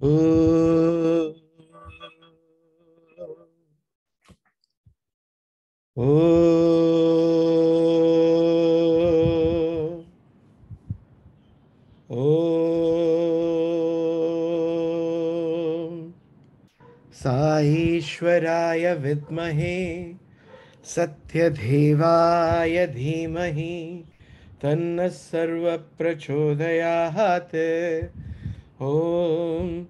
Oh, oh, oh. साईश्वराय विद्महे सत्यदेवाय धीमहि तन्नः सर्वः प्रचोदयात्। ॐ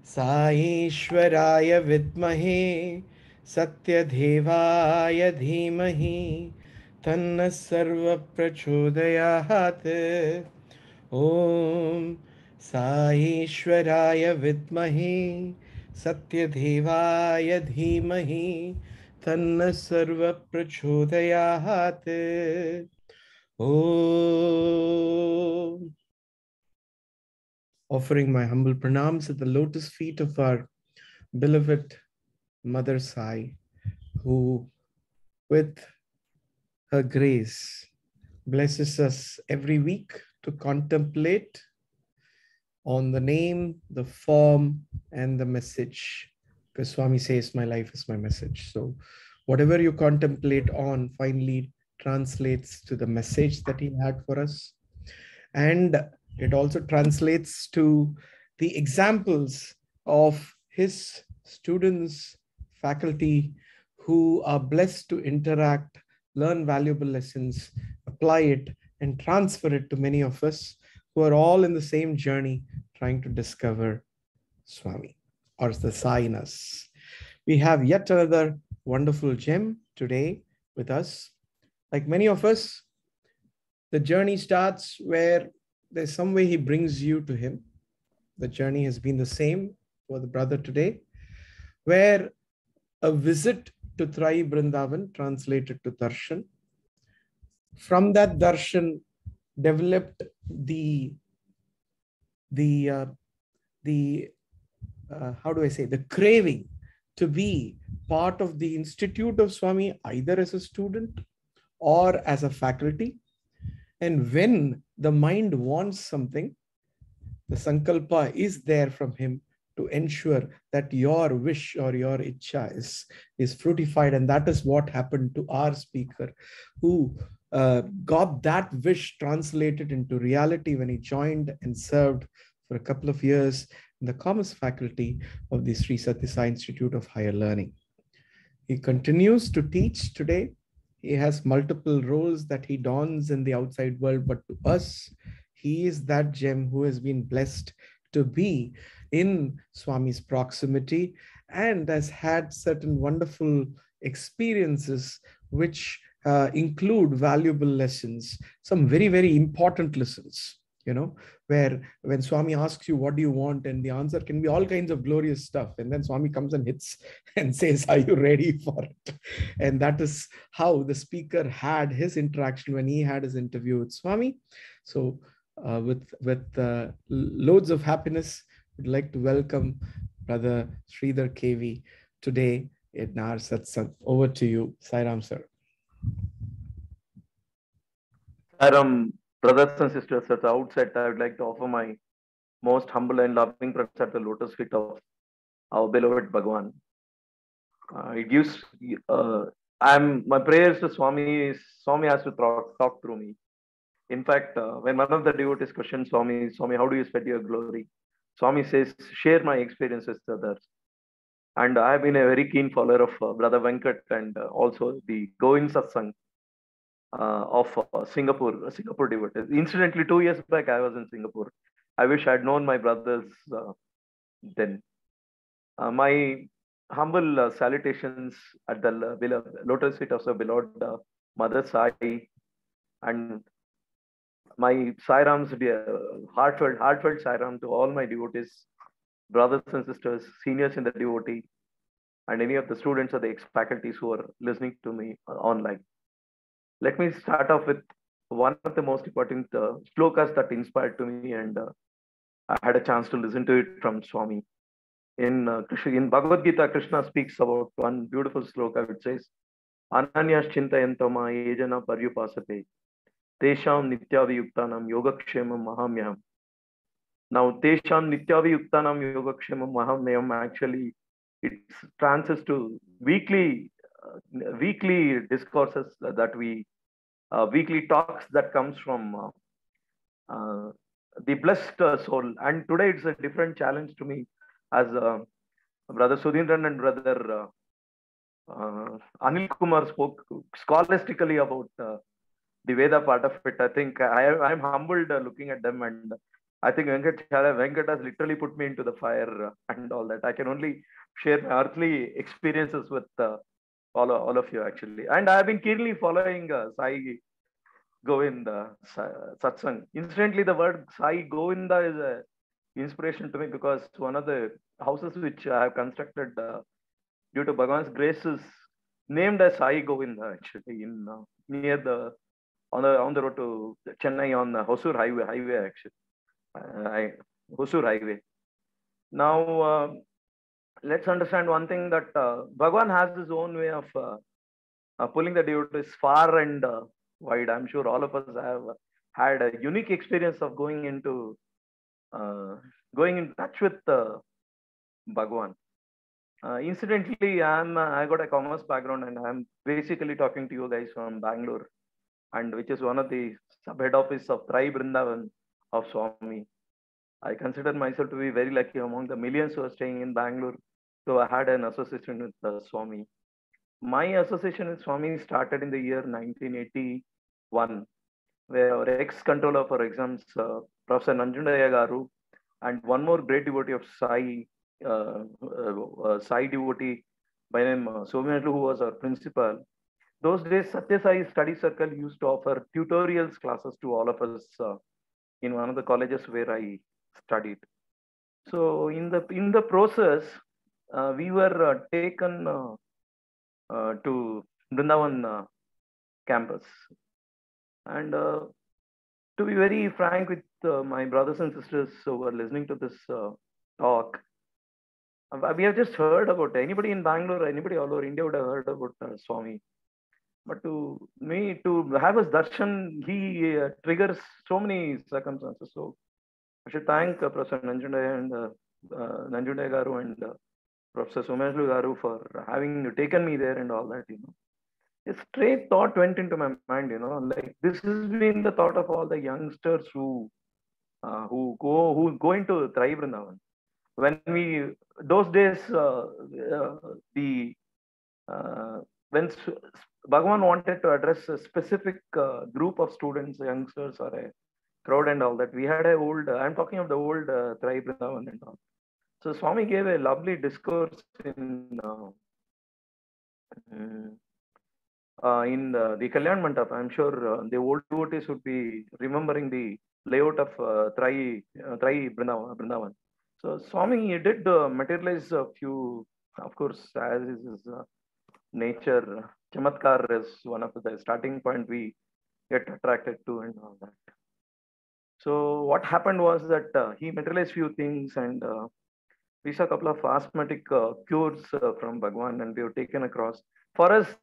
साईश्वराय विद्महे सत्यदेवाय धीमहि तन्नः सर्वः प्रचोदयात्। ॐ साईश्वराय विद्महे सत्यदेवाय धीमहि तन्नः सर्वः प्रचोदयात्। ॐ Offering my humble pranams at the lotus feet of our beloved Mother Sai, who with her grace blesses us every week to contemplate on the name, the form, and the message. Because Swami says, my life is my message. So whatever you contemplate on finally translates to the message that he had for us. And it also translates to the examples of his students, faculty, who are blessed to interact, learn valuable lessons, apply it, and transfer it to many of us who are all in the same journey trying to discover Swami or the Sai in us. We have yet another wonderful gem today with us. Like many of us, the journey starts where there's some way he brings you to him. The journey has been the same for the brother today, where a visit to Trai Brindavan translated to Darshan. From that Darshan developed the how do I say, the craving to be part of the Institute of Swami, either as a student or as a faculty. And when the mind wants something, the sankalpa is there from him to ensure that your wish or your ichcha is fruitified. And that is what happened to our speaker, who got that wish translated into reality when he joined and served for a couple of years in the Commerce faculty of the Sri Sathya Sai Institute of Higher Learning. He continues to teach today. He has multiple roles that he dons in the outside world, but to us, he is that gem who has been blessed to be in Swami's proximity and has had certain wonderful experiences which include valuable lessons, some very, very important lessons, you know, where when Swami asks you, what do you want? And the answer can be all kinds of glorious stuff. And then Swami comes and hits and says, are you ready for it? And that is how the speaker had his interaction when he had his interview with Swami. So with loads of happiness, we'd like to welcome Brother Sridhar KV today in our satsang. Over to you, Sai Ram sir. Sairam, brothers and sisters, at the outset, I would like to offer my most humble and loving prayers at the lotus feet of our beloved Bhagwan. It gives, my prayers to Swami has to talk through me. In fact, when one of the devotees questions Swami, how do you spread your glory? Swami says, share my experiences to others. And I have been a very keen follower of Brother Venkat and also the Govind Satsang of Singapore devotees. Incidentally, 2 years back, I was in Singapore. I wish I had known my brothers then. My humble salutations at the lotus feet of the beloved Mother Sai, and my Sairams, heartfelt Sairam to all my devotees, brothers and sisters, seniors in the devotee, and any of the students or the ex-faculties who are listening to me online. Let me start off with one of the most important shlokas that inspired to me, and I had a chance to listen to it from Swami. In Bhagavad Gita, Krishna speaks about one beautiful sloka which says, Ananyas chintayantama yejana paryupasate, tesham nityaviyuktanam yogakshemam mahamyam. Now, Tesham Nityavi Yuktanam Yogakshemam Mahamnayam, actually, it translates to weekly discourses that we, weekly talks that comes from the blessed soul. And today it's a different challenge to me as Brother Sudhindran and Brother Anil Kumar spoke scholastically about the Veda part of it. I think I'm humbled looking at them, and I think Venkat has literally put me into the fire and all that. I can only share my earthly experiences with all of you actually. And I've been keenly following Sai Govinda Satsang. Incidentally, the word Sai Govinda is a inspiration to me because one of the houses which I have constructed due to Bhagwan's grace is named as Sai Govinda actually in near the on the road to Chennai on the Hosur highway actually. Hosur highway. Now let's understand one thing that Bhagwan has his own way of pulling the devotees far and wide. I'm sure all of us have had a unique experience of going in touch with Bhagwan. Incidentally, I got a commerce background and I'm basically talking to you guys from Bangalore, and which is one of the sub-head office of Trai Brindavan of Swami. I consider myself to be very lucky among the millions who are staying in Bangalore. So I had an association with Swami. My association with Swami started in the year 1981, where our ex-controller for exams, Professor Nanjundaya Garu, and one more great devotee of Sai, Sai devotee by name Somyanatlu, who was our principal. Those days, Satya Sai Study Circle used to offer tutorials classes to all of us in one of the colleges where I studied. So in the process, we were taken to Vrindavan campus, and to be very frank with my brothers and sisters who are listening to this talk, we have just heard about anybody in Bangalore, anybody all over India would have heard about Swami. But to me, to have his darshan, he triggers so many circumstances. So I should thank Professor Nanjundaya and Nanjundaya Garu and Professor Somyanatlu Garu for having taken me there and all that, you know. A straight thought went into my mind, you know, like this has been the thought of all the youngsters who go into Trai Vrindavan. When those days, when Bhagwan wanted to address a specific group of students, youngsters, or a crowd and all that, we had I'm talking of the old Trai Vrindavan and all. So Swami gave a lovely discourse in the Kalyan Mandap. I'm sure the old devotees would be remembering the layout of Trai Vrindavan. So Swami did materialize a few, of course, as is his nature. Chamatkar is one of the starting point we get attracted to and all that. So what happened was that he materialized few things, and we saw a couple of asthmatic cures from Bhagwan, and we were taken across. For us,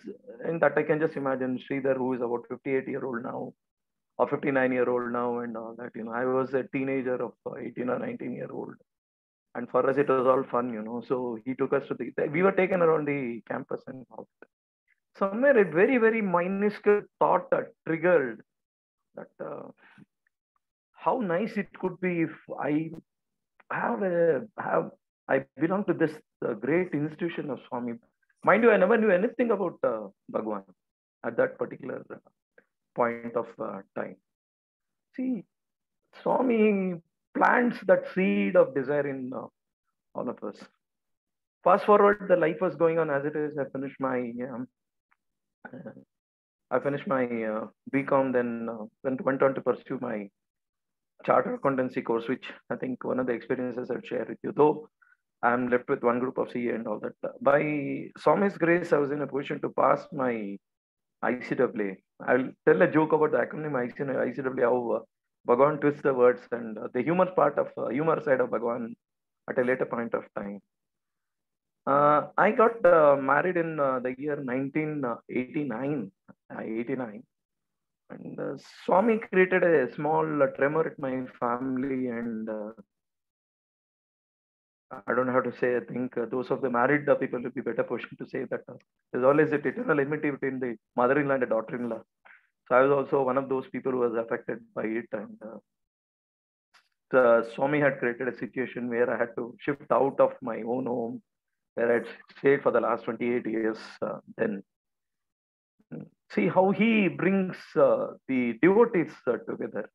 in that I can just imagine Sridhar, who is about 58-year-old now, or 59-year-old now, and all that. You know, I was a teenager of 18 or 19-year-old, and for us it was all fun, you know. So he took us to we were taken around the campus and all that. Somewhere a very, very minuscule thought triggered that how nice it could be if I belong to this great institution of Swami. Mind you, I never knew anything about Bhagwan at that particular point of time. See, Swami plants that seed of desire in all of us. Fast forward, the life was going on as it is. I finished my BCom, then went on to pursue my charter accountancy course, which I think one of the experiences I'd share with you, though I'm left with one group of CA and all that. By Swami's grace, I was in a position to pass my ICAA. I'll tell a joke about the acronym ICAA, how Bhagwan twists the words and the humor side of Bhagwan at a later point of time. I got married in the year 1989. And Swami created a small tremor at my family, and I don't know how to say. I think those of the married people will be better positioned to say that there's always a eternal enmity between the mother-in-law and the daughter-in-law. So I was also one of those people who was affected by it, and Swami had created a situation where I had to shift out of my own home, where I'd stayed for the last 28 years. Then see how he brings the devotees together.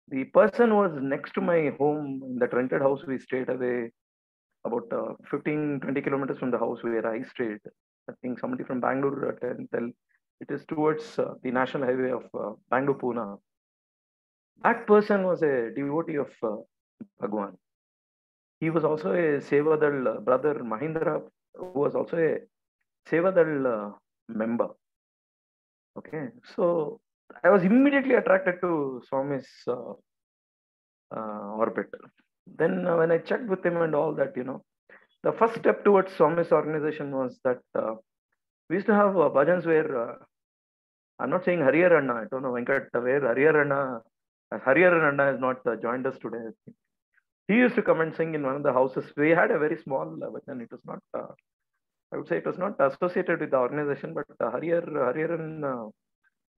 The person was next to my home in that rented house. We stayed away about 15, 20 kilometers from the house where I stayed. I think somebody from Bangalore can tell. It is towards the national highway of Bangalore Pune. That person was a devotee of Bhagwan. He was also a Sevadal brother Mahindra, who was also a Sevadal member. Okay, so I was immediately attracted to Swami's orbit. Then when I checked with him and all that, the first step towards Swami's organization was that we used to have bhajans where I'm not saying Harihar Anna, I don't know Venkat, where Harihar Anna has not joined us today. He used to come and sing in one of the houses. We had a very small bhajan. It was not, I would say it was not associated with the organization, but Hariharan,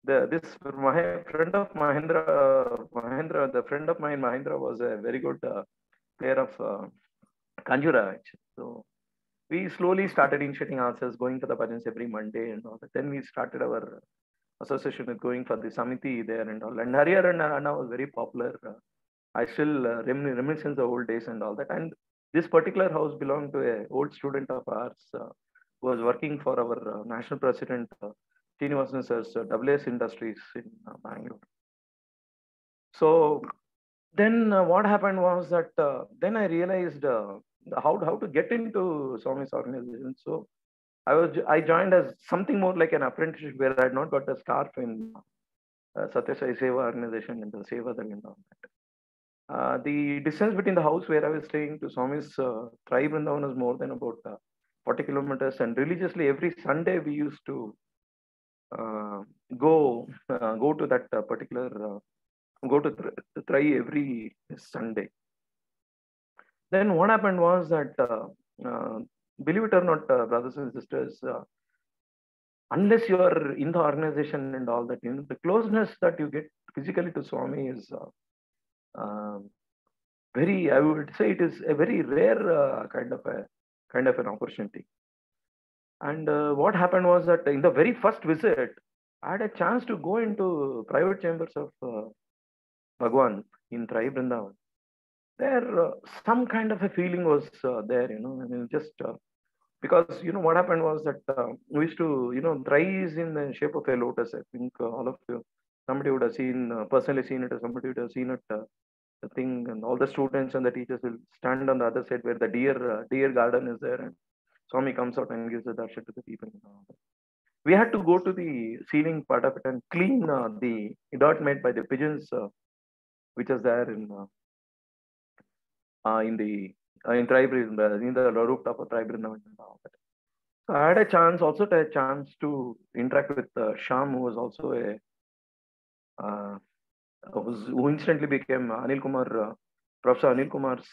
this friend of Mahendra, the friend of mine, Mahendra, was a very good player of Kanjura. Actually. So we slowly started initiating ourselves, going for the bhajans every Monday and all that. Then we started our association with going for the Samiti there and all. And Harihar Anna was very popular. I still reminiscence the old days and all that. And this particular house belonged to an old student of ours who was working for our national president, Srinivasan sir's WS Industries in Bangalore. So then what happened was that then I realized how to get into Swami's organization. So I joined as something more like an apprenticeship where I had not got a scarf in Satya Sai Seva organization in the Seva Dal and all that. The distance between the house where I was staying to Swami's tribe Vrindavan was more than about 40 kilometers, and religiously every Sunday we used to go to that particular go to Trai every Sunday. Then what happened was that believe it or not, brothers and sisters, unless you are in the organization and all that, the closeness that you get physically to Swami is very, I would say it is a very rare kind of an opportunity. And what happened was that in the very first visit, I had a chance to go into private chambers of Bhagwan in Trai Vrindavan. There, some kind of a feeling was there, I mean, just because, what happened was that we used to, Trai is in the shape of a lotus. I think all of you, somebody would have seen, personally seen it, or somebody would have seen it, the thing, and all the students and the teachers will stand on the other side where the deer garden is there, and Swami comes out and gives the darshan to the people. We had to go to the ceiling part of it and clean the dirt made by the pigeons, which is there in tribe, in the rooftop of tribe. So I had a chance to interact with Sham, who was also who instantly became Anil Kumar, Professor Anil Kumar's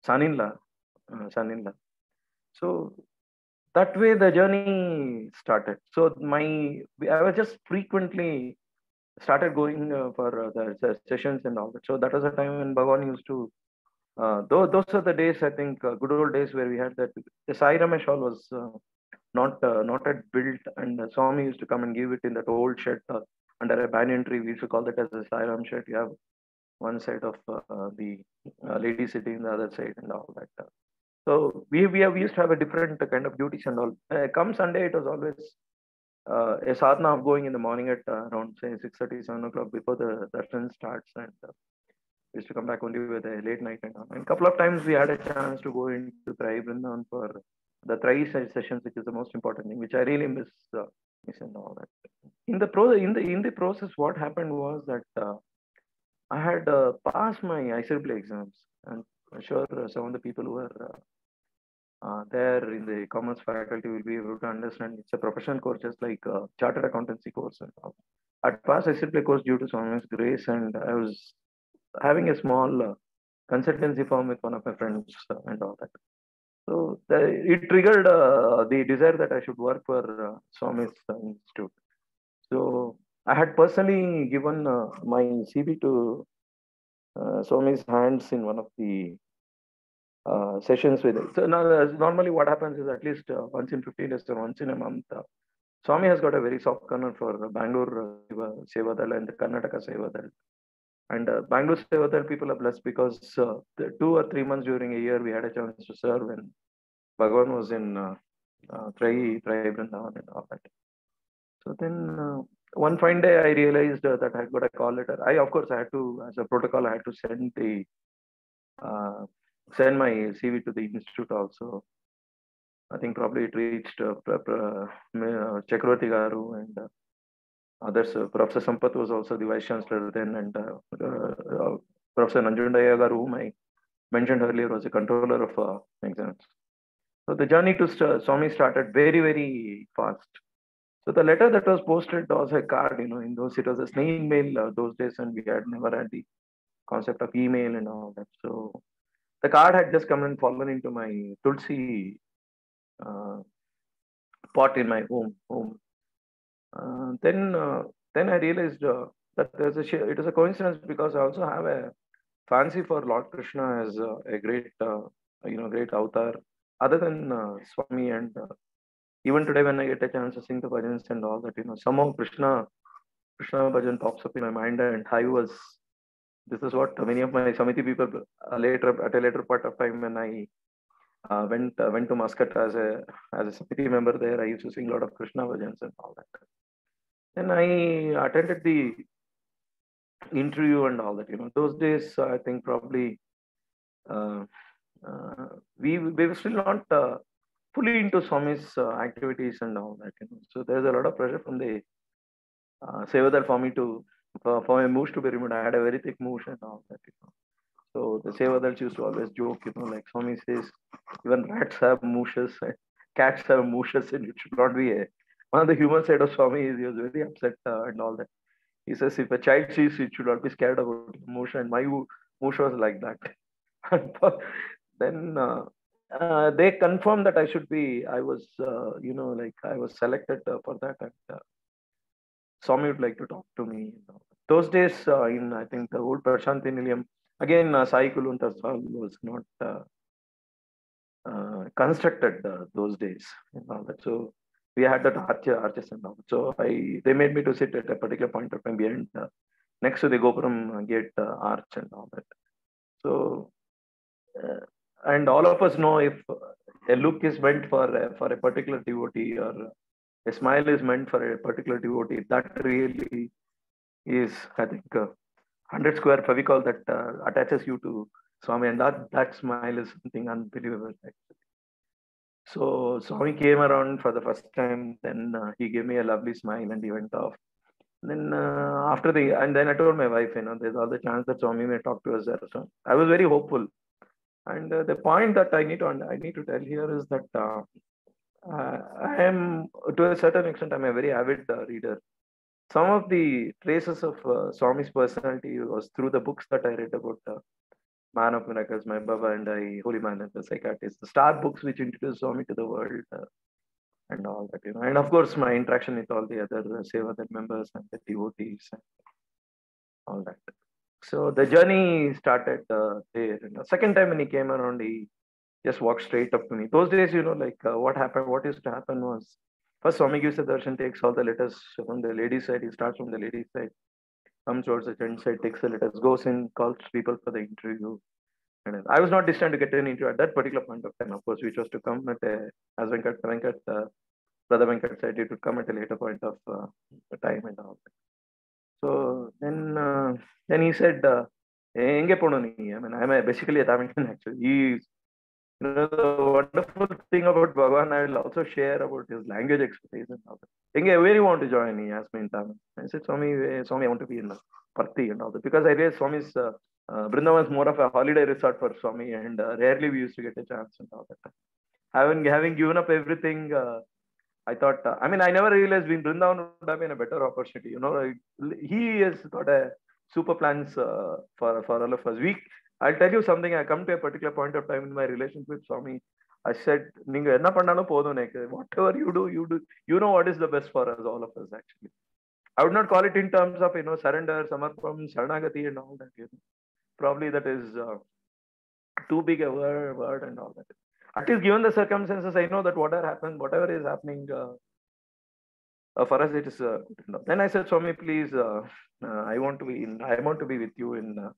son-in-law. So that way the journey started. So I was just frequently started going for the sessions and all that. So that was a time when Bhagwan used to, those are the days, I think, good old days where we had that. The Sai Ramesh Hall was not yet built, and Swami used to come and give it in that old shed under a banyan tree. We used to call that as a Sai Ram shed. You have one side of the lady sitting in the other side and all that. So we used to have a different kind of duties and all. Come Sunday, it was always a sadhana of going in the morning at around say 6:30, 7 o'clock before the darshan starts, and we used to come back only with a late night and all. And a couple of times we had a chance to go into Trai Vrindavan for the Trai sessions, which is the most important thing, which I really miss and all that. In the process, what happened was that I had passed my ICRP exams, and I'm sure some of the people who were there in the commerce faculty will be able to understand. It's a professional course, just like chartered accountancy course and all. I passed ICRP course due to Swami's grace, and I was having a small consultancy firm with one of my friends and all that. So it triggered the desire that I should work for Swami's Institute. So I had personally given my CV to Swami's hands in one of the sessions with it. So now, normally what happens is at least once in 15 days or once in a month, Swami has got a very soft corner for Bangalore Sevadal and the Karnataka Sevadal. And Bangalore Sevadal people are blessed because the 2 or 3 months during a year we had a chance to serve when Bhagavan was in Trai Vrindavan and all that. So then one fine day I realized that I got a call letter. Of course, I had to, as a protocol, I had to send my CV to the institute also. I think probably it reached Chakravarti Garu and others. Professor Sampath was also the vice chancellor then, and Professor Nanjundaya Garu, whom I mentioned earlier, was a controller of exams. So the journey to Swami started very, very fast. So the letter that was posted was a card, in those, it was a snail mail those days, and we had never had the concept of email and all that. So the card had just come and fallen into my Tulsi pot in my home. Then I realized that it is a coincidence because I also have a fancy for Lord Krishna as a great, great avatar. Other than Swami, and even today when I get a chance to sing the bhajans and all that, somehow Krishna bhajan pops up in my mind, and this is what many of my Samiti people at a later part of time when I went to Muscat as a Samiti member there, I used to sing a lot of Krishna bhajans and all that. Then I attended the interview and all that. Those days I think probably we were still not fully into Swami's activities and all that. So there's a lot of pressure from the Sevadal for me for my moosh to be removed. I had a very thick moosh and all that. So the Sevadals used to always joke, like Swami says, even rats have mooshes, cats have mooshes, and it should not be one of the human side of Swami is he was very upset and all that. He says if a child sees it should not be scared about moosh, and my moosh was like that. Then they confirmed that I was selected for that, and Swami would like to talk to me. Those days in, I think, the old Prashanti Nilayam, again, Sai Kulwanta was not constructed those days. So we had that arches and all. So they made me to sit at a particular point of time behind, next to the Gopuram gate arch and all that. So, and all of us know if a look is meant for a particular devotee, or a smile is meant for a particular devotee, that really is, I think, 100 square Fevicol that attaches you to Swami, and that smile is something unbelievable, actually. So Swami came around for the first time, then he gave me a lovely smile and he went off. Then and then I told my wife, there's all the chance that Swami may talk to us there. So I was very hopeful. And the point that I need to tell here is that I am, to a certain extent, I'm a very avid reader. Some of the traces of Swami's personality was through the books that I read about Man of Miracles, My Baba and I, Holy Man and the Psychiatrist, the star books which introduced Swami to the world and all that, And of course, my interaction with all the other Sevadal members and the devotees and all that. So the journey started there. And the second time when he came around, he just walked straight up to me. Those days, what used to happen was, first Swami gives the darshan, takes all the letters from the ladies' side. He starts from the ladies' side, comes towards the gent side, takes the letters, goes in, calls people for the interview. And I was not destined to get an interview at that particular point of time, of course, which was to come as Brother Venkat said, it would come at a later point of the time and all that. So then he said, I'm basically a Tamilian actually. The wonderful thing about Bhagavan, I will also share about his language expertise and all that. Where you want to join? He asked me in Tamil. I said, Swami, I want to be in Parthi and all that. Because I realized Swami's Vrindavan is more of a holiday resort for Swami, and rarely we used to get a chance and all that. Having given up everything, I thought, I never realized being Vrindavan would have been a better opportunity. He has got a super plans for all of us. I'll tell you something. I come to a particular point of time in my relationship with Swami. I said, "Ninga enna pannalum podum neke. Whatever you do, you do. You know what is the best for us, all of us, actually." I would not call it in terms of, surrender, samarpam, saranagati and all that. Probably that is too big a word and all that. At least given the circumstances, I know that whatever is happening, for us it is good enough. Then I said, Swami, please, I want to be with you in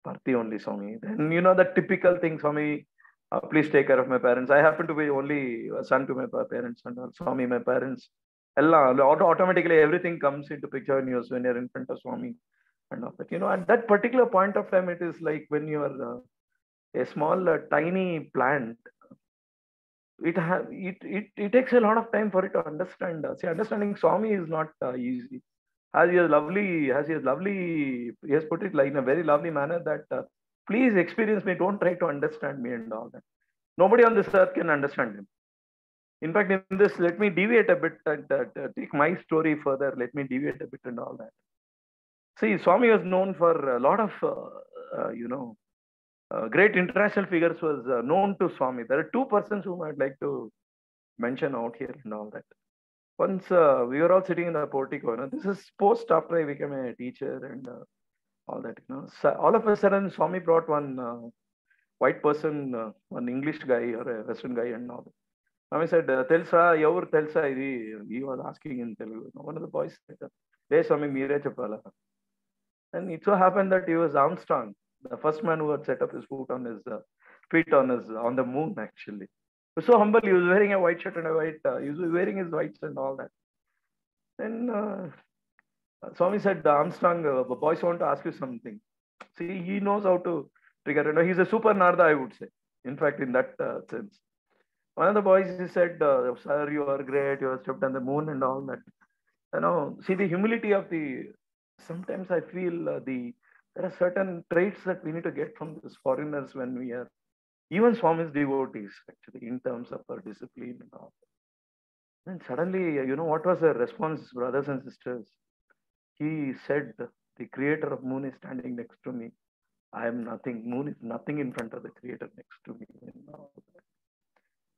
Bharti only, Swami. Then the typical thing, Swami, please take care of my parents. I happen to be only a son to my parents, and Swami, my parents. Automatically everything comes into picture when you're in front of Swami and all that. At that particular point of time, it is like when you are a small, tiny plant. It takes a lot of time for it to understand. See, understanding Swami is not easy. He has put it like in a very lovely manner that please experience me, don't try to understand me and all that. Nobody on this earth can understand him. In fact, in this, let me deviate a bit and take my story further. Let me deviate a bit and all that. See, Swami was known for a lot of, great international figures was known to Swami. There are two persons whom I'd like to mention out here and all that. Once we were all sitting in the portico. This is post after I became a teacher and all that. So all of a sudden, Swami brought one white person, one English guy or a Western guy and all that. Swami said, "Telsa, yavar telsa idi." He was asking in Telugu. One of the boys said, "Hey, Swami, meere cheppala." And it so happened that he was Armstrong, the first man who had set up his feet on the moon, actually. He was so humble. He was wearing a white shirt and a white, he was wearing his whites and all that. Then Swami said, "Armstrong, boys want to ask you something." See, he knows how to trigger. He's a super Narda, I would say. In fact, in that sense. One of the boys, he said, "Sir, you are great. You have stepped on the moon and all that." See the humility of sometimes I feel there are certain traits that we need to get from these foreigners when we are even Swami's devotees, actually, in terms of our discipline and all. And suddenly, what was the response, brothers and sisters? He said, "The creator of moon is standing next to me. I am nothing. Moon is nothing in front of the creator next to me."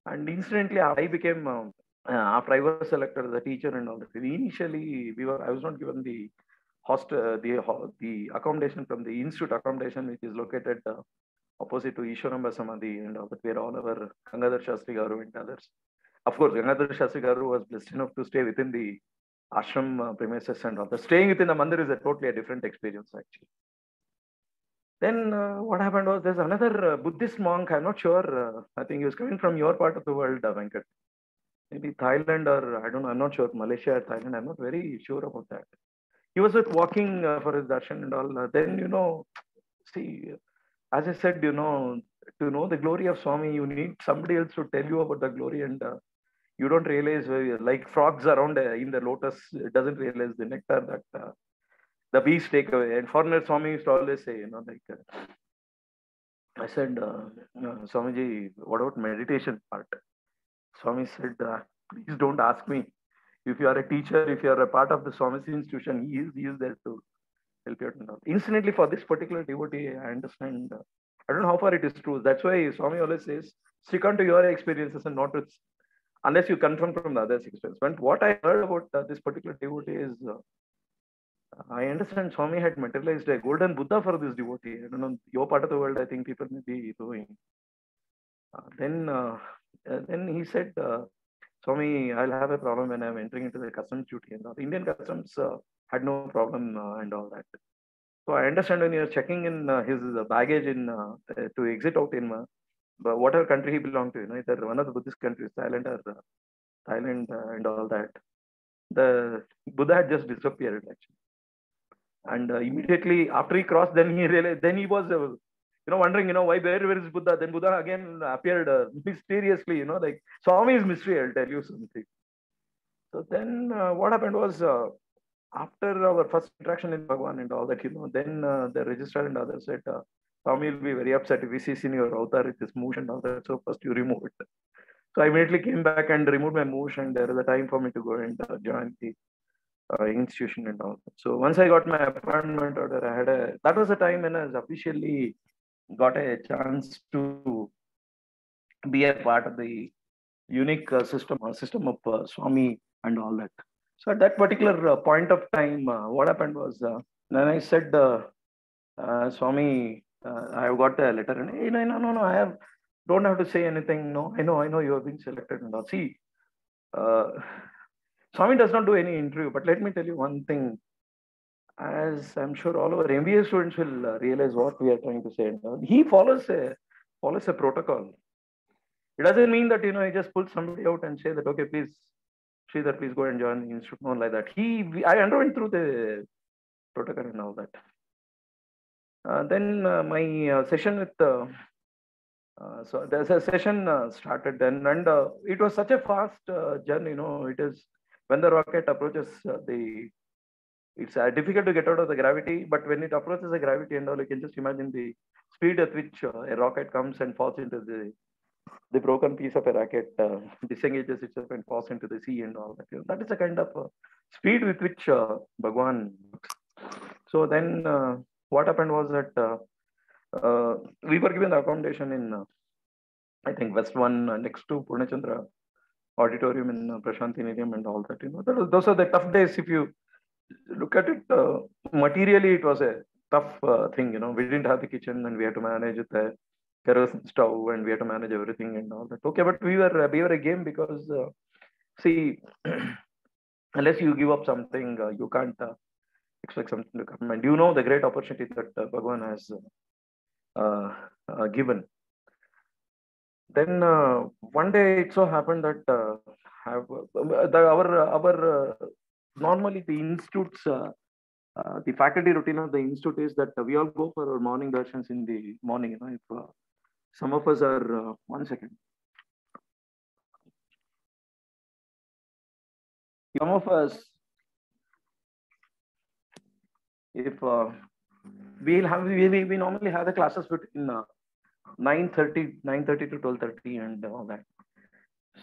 And instantly, I became, after I was selected as a teacher and all that. Initially, I was not given the hostel, the accommodation from the institute accommodation, which is located opposite to Ishwaramba Samadhi and all that, where all our Gangadhar Shastri Garu and others. Of course, Gangadhar Shastri Garu was blessed enough to stay within the ashram premises and all that. Staying within the mandir is totally a different experience, actually. Then what happened was there's another Buddhist monk. I'm not sure. I think he was coming from your part of the world, Venkat. Maybe Thailand or I don't know. I'm not sure. Malaysia or Thailand. I'm not very sure about that. He was walking for his darshan and all. Then, see, as I said, to know the glory of Swami, you need somebody else to tell you about the glory, and you don't realize, like frogs around in the lotus, it doesn't realize the nectar that the bees take away. And foreigner Swami used to always say, I said, "Swamiji, what about meditation part?" Swami said, "Please don't ask me. If you are a teacher, if you are a part of the Swami's institution, he is there to help you out." Incidentally, for this particular devotee, I understand. I don't know how far it is true. That's why Swami always says, stick on to your experiences and not unless you confirm from the other's experience. But what I heard about this particular devotee is, I understand Swami had materialized a golden Buddha for this devotee. I don't know, your part of the world, I think people may be doing. Then he said, "Swami, I'll have a problem when I'm entering into the customs duty." And all. Indian customs had no problem and all that. So I understand when you're checking in his baggage to exit out in whatever country he belonged to, either one of the Buddhist countries, Thailand or Thailand and all that, the Buddha had just disappeared, actually. And immediately after he crossed, then he realized, then he was, wondering, why, where is Buddha? Then Buddha again appeared mysteriously, like Swami is mystery, I'll tell you something. So then what happened was, after our first interaction in Bhagwan and all that, then the registrar and others said, "Swami will be very upset if he sees in your avatar with this moosh and all that. So first you remove it." So I immediately came back and removed my moosh, and there was a time for me to go and join the institution and all that. So once I got my appointment order, that was the time when I was officially got a chance to be a part of the unique system of Swami and all that. So at that particular point of time, what happened was, then I said, Swami, I have got a letter, and hey, no, don't have to say anything. No, I know you have been selected. And all. See, uh, Swami does not do any interview, but let me tell you one thing. As I'm sure all our MBA students will realize what we are trying to say. He follows a protocol. It doesn't mean that he just pulls somebody out and say that okay, please, Sridhar, please go and join the institute. No, like that. I underwent through the protocol and all that. Then my session with so there's a session started then, and it was such a fast journey. It is when the rocket approaches it's difficult to get out of the gravity, but when it approaches the gravity and all, you can just imagine the speed at which a rocket comes and falls into the broken piece of a rocket, disengages itself and falls into the sea and all that. That is the kind of speed with which Bhagwan works. So then what happened was that we were given the accommodation in, I think, West 1 next to Purnachandra Auditorium in Prashanti Nidham and all that. Those are the tough days. If you look at it, materially, it was a tough thing. We didn't have the kitchen and we had to manage the kerosene stove and we had to manage everything and all that. Okay, but we were a game because, see, unless you give up something, you can't expect something to come. And the great opportunity that Bhagwan has given. Then one day it so happened that normally the institutes, the faculty routine of the institute is that we all go for our morning darshans in the morning. If some of us are 1 second. Some of us, if we normally have the classes between 9:30 to 12:30 and all that.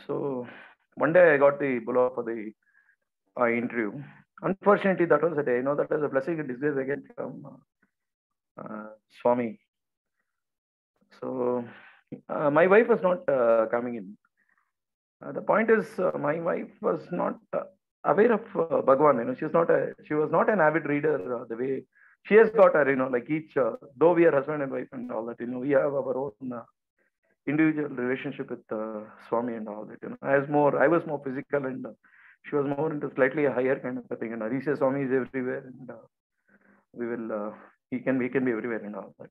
So one day I got the bulla for the interview. Unfortunately, that was a day. That was a blessing in disguise again from Swami. So my wife was not coming in. The point is, my wife was not aware of Bhagwan. She was not an avid reader the way she has got her. Like each, though we are husband and wife and all that. We have our own individual relationship with Swami and all that. I was more physical and she was more into slightly higher kind of a thing. And Arisha Swami is everywhere, and he can be everywhere and all that.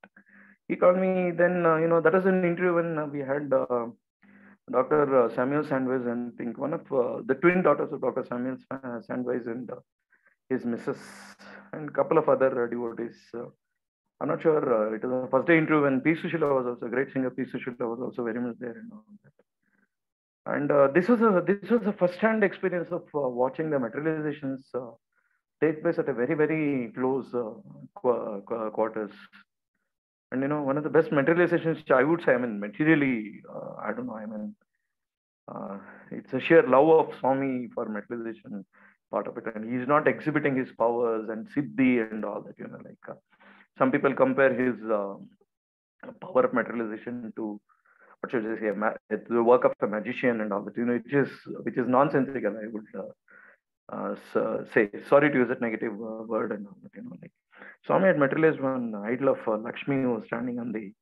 He called me then. That was an interview when we had Dr. Samuel Sandwich, and I think one of the twin daughters of Dr. Samuel Sandwich and his missus, and a couple of other devotees. I'm not sure. It was the first day interview when P. Sushila was also a great singer. P. Sushila was also very much there and all that. And this was a first-hand experience of watching the materializations take place at a very, very close quarters. And one of the best materializations, I would say, materially, I don't know, it's a sheer love of Swami for materialization part of it. And he's not exhibiting his powers and siddhi and all that, some people compare his power of materialization to, what should I say, the work of a magician and all that, which is nonsensical, I would say. Sorry to use that negative word and all that, Swami had materialized one idol of Lakshmi who was standing on the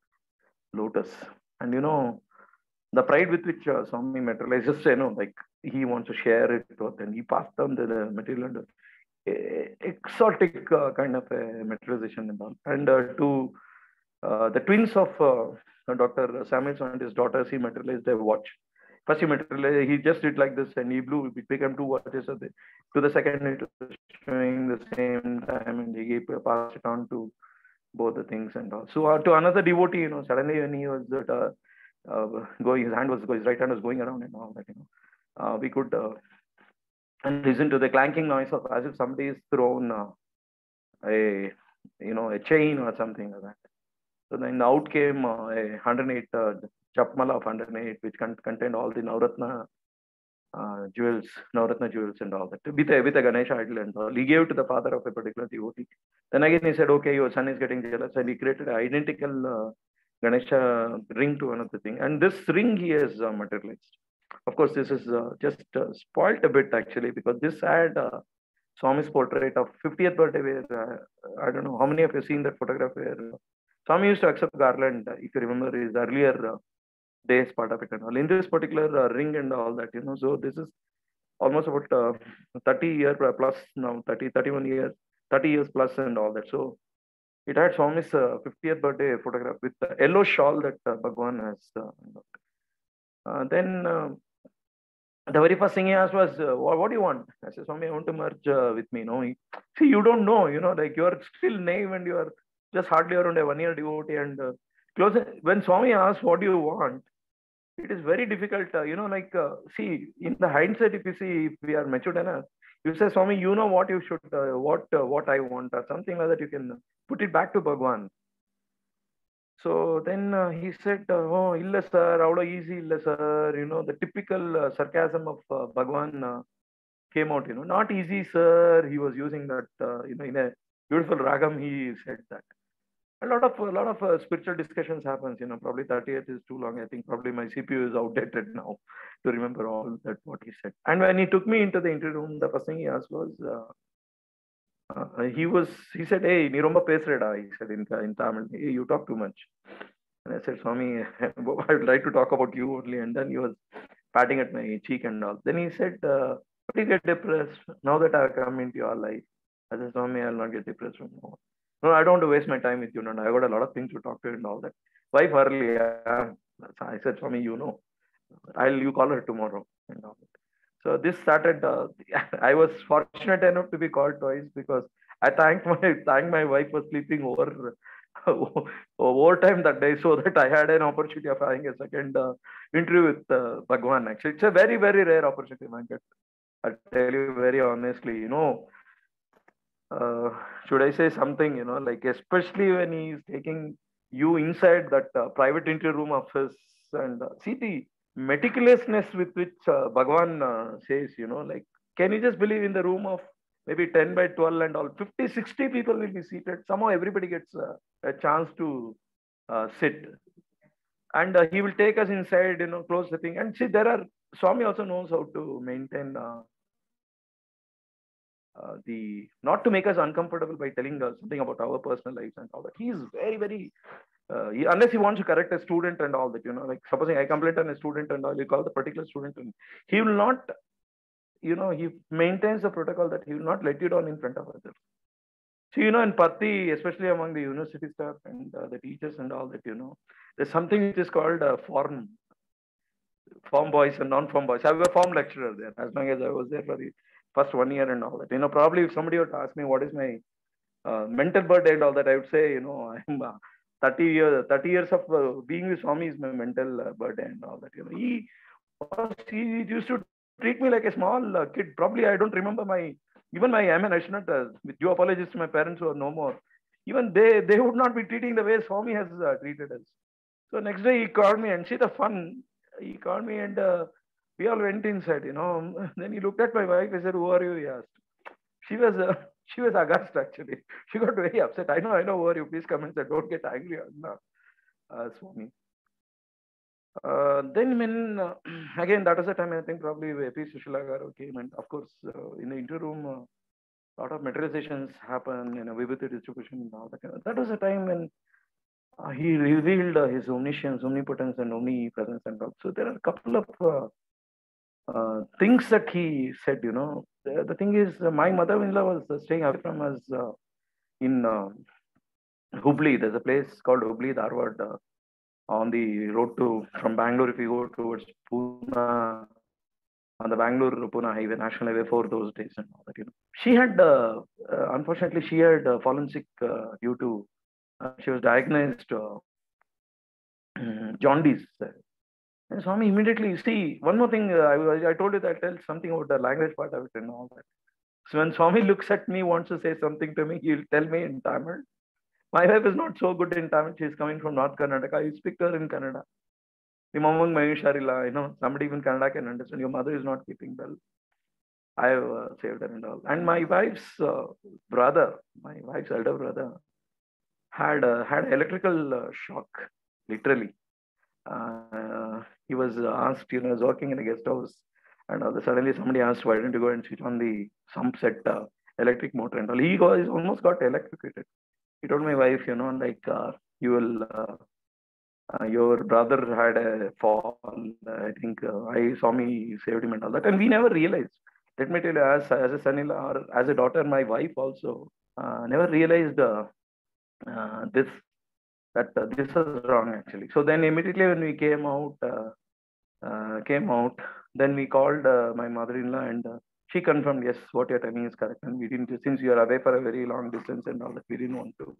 lotus. And the pride with which Swami materializes, he wants to share it with, and he passed on the material and exotic kind of a materialization and all. And to the twins of Dr. Samuel and his daughters, he materialized a watch. First he just did like this and he blew, it became 2 watches. To the second, it was showing the same time, and he passed it on to both the things and all. So to another devotee, suddenly when he was going, his right hand was going around and all that, we could listen to the clanking noise of as if somebody is thrown a chain or something like that. So then out came a 108 chapmala of 108, which contained all the Navratna jewels and all that, with a Ganesha idol and all. He gave to the father of a particular devotee. Then again he said, okay, your son is getting jealous, and he created an identical Ganesha ring to another thing. And this ring he has materialized. Of course, this is just spoiled a bit actually, because this had Swami's portrait of 50th birthday where, I don't know how many of you have seen that photograph where Swami used to accept garland, if you remember his earlier days part of it and all. In this particular ring and all that, so this is almost about 30 years plus now, 30, 31 years, 30 years plus and all that. So it had Swami's 50th birthday photograph with the yellow shawl that Bhagwan has. Then the very first thing he asked was, what do you want? I said, Swami, I want to merge with me. See, you don't know, like you are still naive and you are just hardly around a 1-year devotee. And when Swami asks, what do you want? It is very difficult, see, in the hindsight, if you see, if we are matured enough, you say, Swami, you know what you should, what I want, or something like that, you can put it back to Bhagwan. So then he said, oh, illa sir, avlo easy illa sir, the typical sarcasm of Bhagwan came out, not easy sir, he was using that, in a beautiful ragam, he said that. A lot of spiritual discussions happens, probably 30th is too long. I think probably my CPU is outdated now to remember all that what he said. And when he took me into the interview room, the first thing he asked was, he said, hey, ni romba pesreda, he said in Tamil, hey, you talk too much. And I said, Swami, I would like to talk about you only. And then he was patting at my cheek and all. Then he said, do you get depressed now that I've come into your life? I said, Swami, I'll not get depressed from now on. No, I don't want to waste my time with you. No, I got a lot of things to talk to you and all that. Wife early. I said, Swami, you call her tomorrow and all that. So this started. I was fortunate enough to be called twice because I thanked my wife for sleeping overtime that day, so that I had an opportunity of having a second interview with Bhagwan. Actually, it's a very, very rare opportunity, Venkat. I tell you very honestly, should I say something, like especially when he's taking you inside that private interview room of his and see the meticulousness with which Bhagwan says, like, can you just believe in the room of maybe 10 by 12 and all, 50, 60 people will be seated. Somehow everybody gets a chance to sit. And he will take us inside, close the thing. And see, Swami also knows how to maintain not to make us uncomfortable by telling us something about our personal lives and all that. He is very, very, unless he wants to correct a student and all that, like supposing I complain on a student and all, you call the particular student and he will not, he maintains the protocol that he will not let you down in front of others. So, in Patti, especially among the university staff and the teachers and all that, there's something which is called form boys and non-form boys. I was a form lecturer there as long as I was there for the first 1 year and all that. Probably if somebody would ask me what is my mental burden and all that, I would say, I'm 30 years of being with Swami is my mental burden and all that. He used to treat me like a small kid. Probably I don't remember I should not, with due apologies to my parents who are no more. Even they would not be treating the way Swami has treated us. So next day he called me and see the fun. He called me and we all went inside, Then he looked at my wife. I said, who are you? He asked. She was aghast actually. She got very upset. I know who are you? Please come and say, don't get angry on Swami. Then when again, that was the time I think probably P. Sushila Garu came, and of course in the interview room a lot of materializations happen, Vibhuti distribution and all that. That was the time when he revealed his omniscience, omnipotence, and omnipresence and all. So there are a couple of things that he said. The thing is, my mother-in-law was staying away from us in Hubli. There's a place called Hubli, Dharwad. On the road from Bangalore, if you go towards Pune, on the Bangalore-Pune highway, National Highway 4 those days and all that, She had, unfortunately, fallen sick due to, she was diagnosed jaundice. And Swami immediately, see, one more thing, I told you that I'll tell something about the language part of it and all that. So when Swami looks at me, wants to say something to me, he'll tell me in Tamil. My wife is not so good in Tamil. She's coming from North Karnataka. You speak to her in Kannada. Somebody even Kannada can understand. Your mother is not keeping well. I have saved her and all. And my wife's elder brother, had electrical shock. literally. He was asked, he was working in a guest house, and suddenly somebody asked, why don't you go and switch on the sump set electric motor and all. He almost got electrocuted. He told my wife, like, you will, your brother had a fall. I think I saw me saved him and all that. And we never realized. Let me tell you, as a son-in-law or as a daughter, my wife also never realized this that this was wrong actually. So then immediately when we came out, then we called my mother-in-law, and she confirmed, yes, what you're telling is correct. And we didn't, since you are away for a very long distance and all that, we didn't want to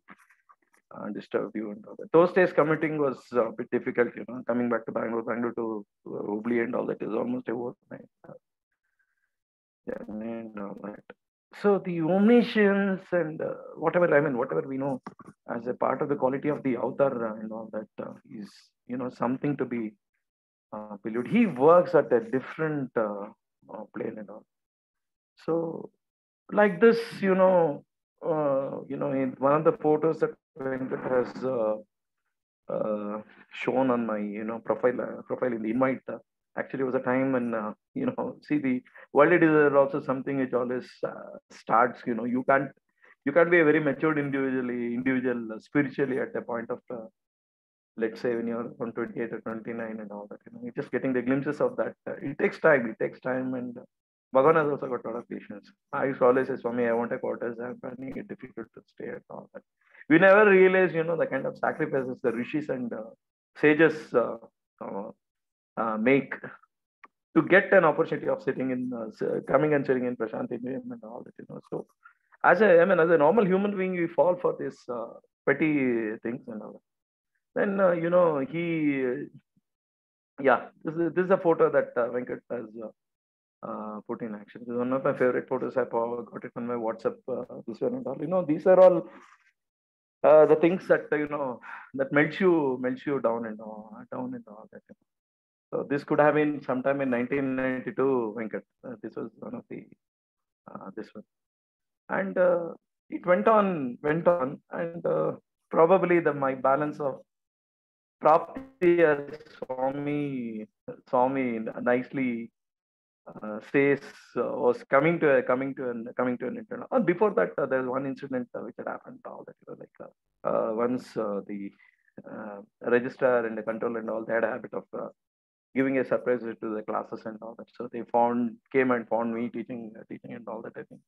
disturb you and all that. Those days commuting was a bit difficult, coming back to Bangalore to Hubli and all that is almost a overnight journey and all that. So the omniscience and whatever we know as a part of the quality of the avatar and all that is, something to be believed. He works at a different plane and all. So like this, in one of the photos that Venkat has shown on my, profile in the invite. Actually, it was a time when, see, the world is also something which always starts, you can't be a very matured individual spiritually at a point of, let's say when you're on 28 or 29 and all that, you're just getting the glimpses of that. It takes time, and Bhagavan has also got a lot of patience. I used to always say, Swami, I want a quarters, I'm finding it difficult to stay at all that. We never realize, the kind of sacrifices the rishis and sages make to get an opportunity of sitting in, coming and sitting in Prasanthi and all that, So, as a normal human being, we fall for this petty things and all that. Then, this is a photo that Venkat has put in action. This is one of my favorite photos. I got it on my WhatsApp. This one and all. These are all the things that that melts you down and all that. So this could have been sometime in 1992, Venkat. This was one of the this one, and it went on, and probably my balance of Prapti, as Swami nicely says, was coming to an internal. Before that, there's one incident which had happened. All that, once the registrar and the control and all, they had a habit of giving a surprise to the classes and all that. So they came and found me teaching and all that. I think.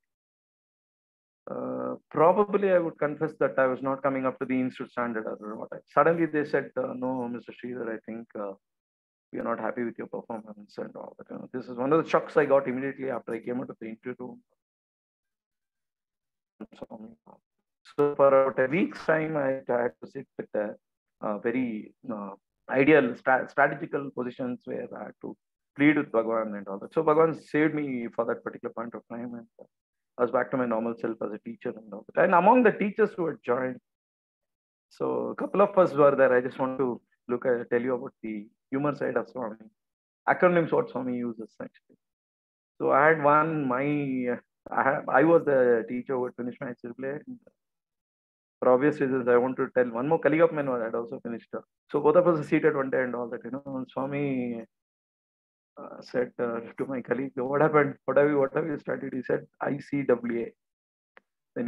Probably I would confess that I was not coming up to the institute standard or what. Suddenly they said, no, Mr. Sridhar, I think we are not happy with your performance and all that. This is one of the shocks I got immediately after I came out of the interview room. So for about a week's time, I had to sit at very ideal strategical positions where I had to plead with Bhagavan and all that. So Bhagavan saved me for that particular point of time, and I was back to my normal self as a teacher and all that. And among the teachers who had joined, so a couple of us were there. I just want to tell you about the humor side of Swami. Acronyms what Swami uses actually. So I had I was the teacher who had finished my CAA. For obvious reasons, I want to tell one more colleague of mine who had also finished. So both of us were seated one day and all that, And Swami said to my colleague, what happened? What have you studied? He said, ICWA. Then,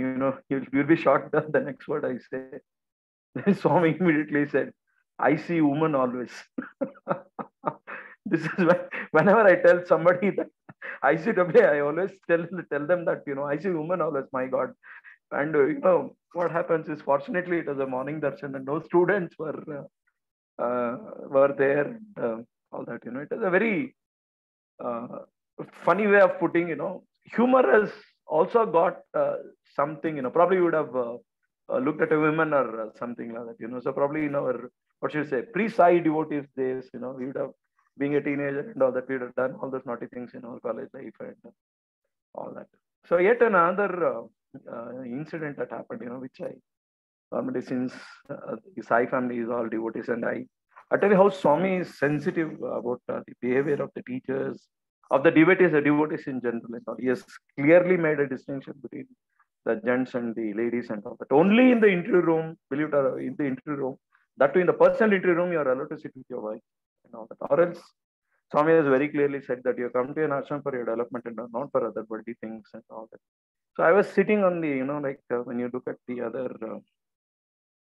you'll be shocked the next word I say. Then Swami immediately said, I see woman always. This is whenever I tell somebody that ICWA, I always tell them that, I see woman always, my God. And, what happens is, fortunately, it was a morning darshan and no students were there. All that, it was a very funny way of putting, humor has also got something, probably you would have looked at a woman or something like that, so probably in our, what should I say, pre-Sai devotees days, we would have, being a teenager and all that, we would have done all those naughty things in our college life and all that. So yet another incident that happened, which I normally, since the Sai family is all devotees, and I tell you how Swami is sensitive about the behavior of the teachers, of the devotees in general. And all. He has clearly made a distinction between the gents and the ladies and all that. Only in the interview room, believe it or not, in the interview room, That too, in the personal entry room, you are allowed to sit with your wife and all that. Or else, Swami has very clearly said that you come to an ashram for your development and not for other worldly things and all that. So I was sitting on the, when you look at the other,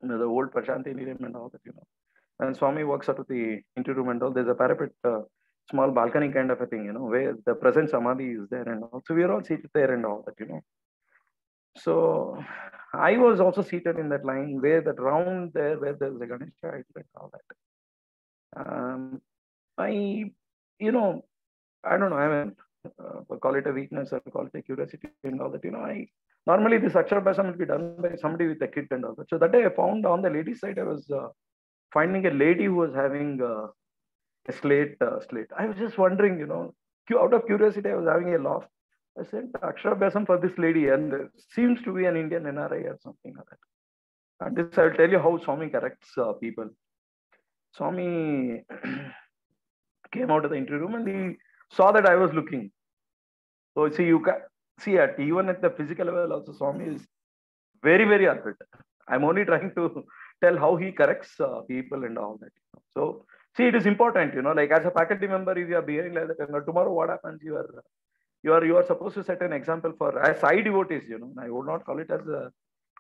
the old Prashanti Nilayam and all that, and Swami walks out of the entry room and all, there's a parapet, small balcony kind of a thing, where the present Samadhi is there and all. So we are all seated there and all that. So I was also seated in that line where that round there, where there's a Ganesha idol and all that. I don't know, I mean, call it a weakness or call it a curiosity and all that. I normally this Aksharbhyasam will be done by somebody with a kid and all that. So that day I found on the lady side, I was finding a lady who was having a slate. I was just wondering, out of curiosity, I was having a laugh. I said, Aksharbhyasam for this lady, and seems to be an Indian NRI or something like that. And this, I will tell you how Swami corrects people. Swami came out of the entry room and he saw that I was looking. So see, you can see even at the physical level also, Swami is very, very alert. I'm only trying to tell how he corrects people and all that. So see, it is important, like as a faculty member, if you are behaving like that, tomorrow what happens? You are supposed to set an example for as Sai devotees. I would not call it as a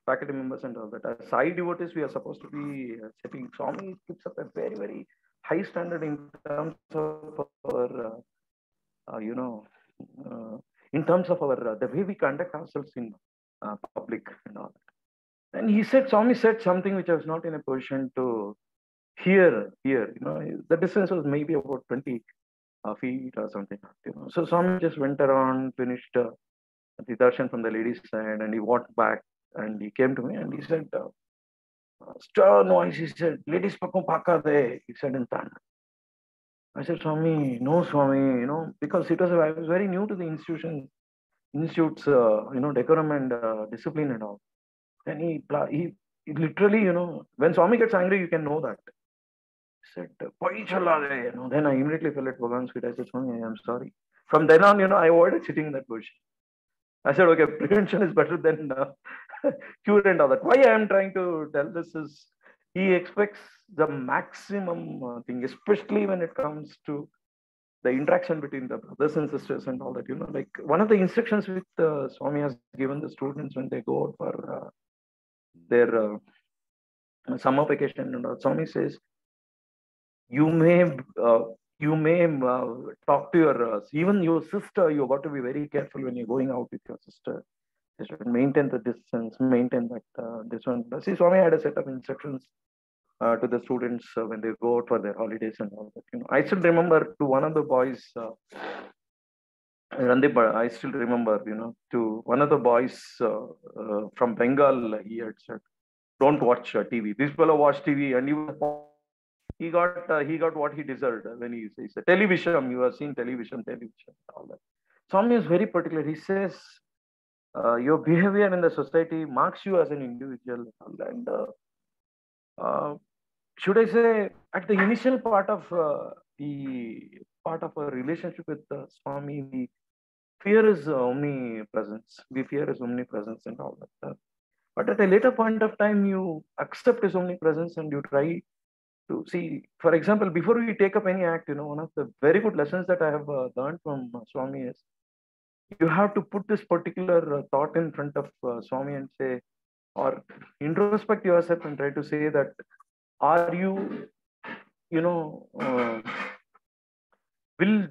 faculty members and all that. As Sai devotees, we are supposed to be setting. Swami keeps up a very, very high standard in terms of our, in terms of our the way we conduct ourselves in public and all that. And he said, Swami said something which I was not in a position to hear. The distance was maybe about 20 feet or something. So Swami just went around, finished the darshan from the ladies' side, and he walked back and he came to me and he said, stir noise. He said, ladies pakko paka de. He said in Kannada. I said, Swami, no, Swami, because I was very new to the institute's, decorum and discipline and all. And he literally, when Swami gets angry, you can know that. He said, Pai chala de. Then I immediately fell at Bhagwan's feet. I said, Swami, I am sorry. From then on, I avoided sitting in that position. I said, okay, prevention is better than cure and all that. Why I am trying to tell this is, he expects the maximum thing, especially when it comes to the interaction between the brothers and sisters and all that. Like one of the instructions which Swami has given the students when they go out for their summer vacation and all, Swami says, you may talk to your even your sister. You got to be very careful when you're going out with your sister. You should maintain the distance, maintain that this one. See, Swami had a set of instructions to the students when they go out for their holidays and all that. I still remember to one of the boys, Randip, I still remember, to one of the boys from Bengal, he had said, don't watch TV. This fellow watched TV and he got what he deserved when he said, television, you have seen television, all that. Swami is very particular. He says, your behavior in the society marks you as an individual. And should I say, at the initial part of our relationship with Swami, the fear is omnipresence. We fear his omnipresence and all that. But at a later point of time, you accept his omnipresence and you try to see. For example, before we take up any act, one of the very good lessons that I have learned from Swami is you have to put this particular thought in front of Swami and say, or introspect yourself and try to say that, are you, will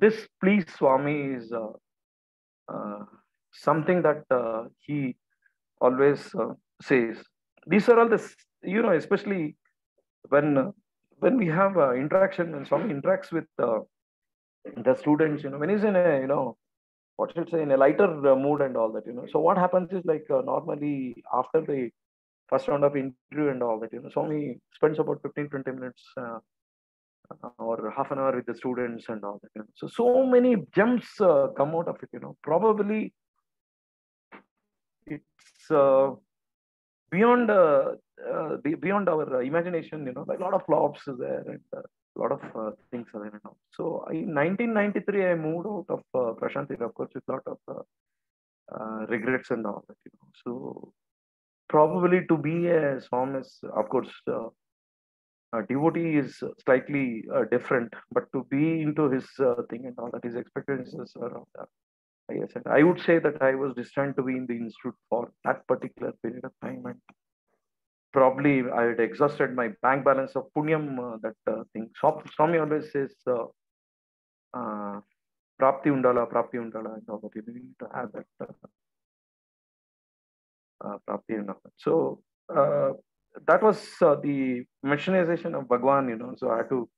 this please Swami is something that he always says. These are all the, especially when we have interaction, when Swami interacts with the students, when he's in a, what should I say, in a lighter mood and all that, So what happens is like normally after the first round of interview and all that, Swami spends about 15-20 minutes or half an hour with the students and all that. So many gems come out of it. Probably it's beyond our imagination. Like a lot of flops is there and a lot of things are there. So in 1993, I moved out of Prashanti, of course, with a lot of regrets and all that. So probably to be a psalmist, of course, devotee is slightly different, but to be into his thing and all that, his expectations are highest. And I would say that I was destined to be in the institute for that particular period of time, and probably I had exhausted my bank balance of punyam. That thing. Swami always says, "Prapti undala," and all that. You need to have that prapti undala. So that was the missionization of Bhagwan. So I had to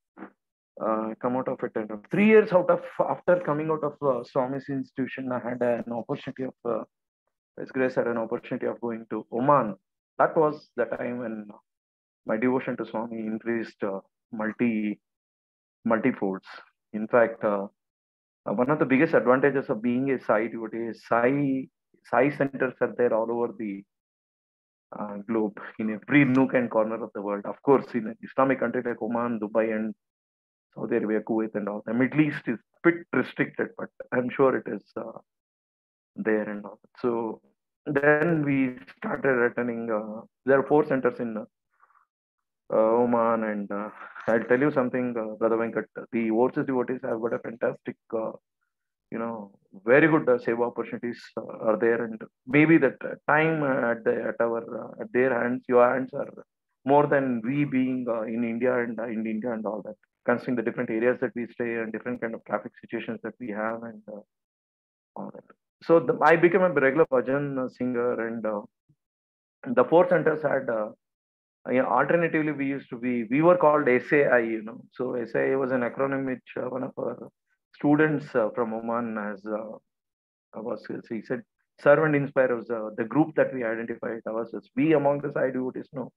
come out of it. And 3 years after coming out of Swami's institution, I had an opportunity of His Grace had an opportunity of going to Oman. That was the time when my devotion to Swami increased multifolds. In fact, one of the biggest advantages of being a Sai devotee is Sai centers are there all over the globe, in every nook and corner of the world. Of course, in an Islamic country like Oman, Dubai, and Saudi Arabia, Kuwait, and all. The Middle East is a bit restricted, but I'm sure it is there and all. So then we started attending. There are 4 centers in Oman, and I'll tell you something, Brother Venkat. The overseas devotees have got a fantastic, very good seva opportunities are there, and maybe that time at their hands, your hands are more than we being in India and all that. Considering the different areas that we stay and different kind of traffic situations that we have and all that. So I became a regular bhajan singer, and the 4 centers had. Alternatively, we were called SAI. So SAI was an acronym which one of our students from Oman he said, serve and inspire was the group that we identified ourselves. We among the Sai devotees know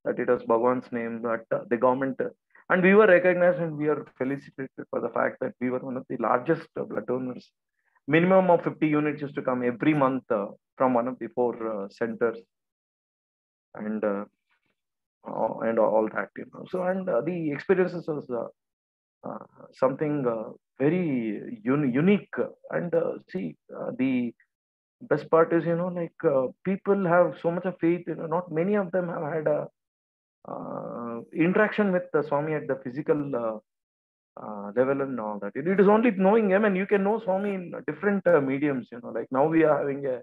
that it was Bhagwan's name, that the government, and we were recognized and we are felicitated for the fact that we were one of the largest blood donors. Minimum of 50 units used to come every month from one of the 4 centers, and all that. So, and the experiences was something very unique. And see, the best part is, people have so much of faith. Not many of them have had a interaction with the Swami at the physical level and all that. It is only knowing him, and you can know Swami in different mediums. Like now we are having a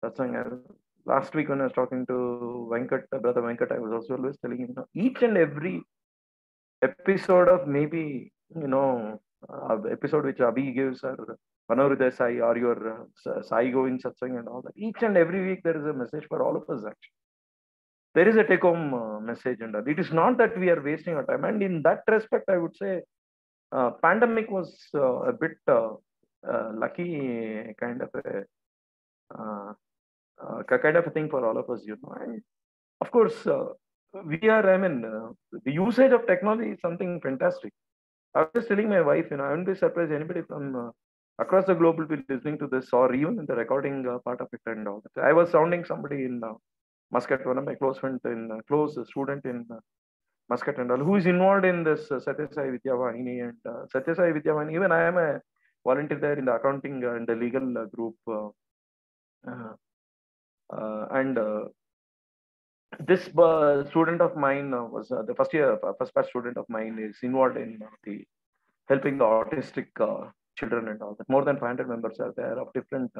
satsang. Last week when I was talking to Venkat, Brother Venkat, I was also always telling him, each and every episode of maybe, episode which Abhi gives, or Manohridaya Sai, or your Sai Govind Satsang and all that, each and every week there is a message for all of us actually. There is a take-home message, and it is not that we are wasting our time. And in that respect, I would say pandemic was a bit lucky kind of a thing for all of us, And of course, the usage of technology is something fantastic. I was just telling my wife, I wouldn't be surprised anybody from across the globe will be listening to this, or even in the recording part of it and all that. I was sounding somebody in Muscat, one of my close student in Muscat and all, who is involved in this Satya Sai Vidya Vahini, and Satya Sai Vidya Vahini. Even I am a volunteer there in the accounting and the legal group. And this student of mine was the first batch student of mine is involved in the helping the autistic children and all that. More than 500 members are there of different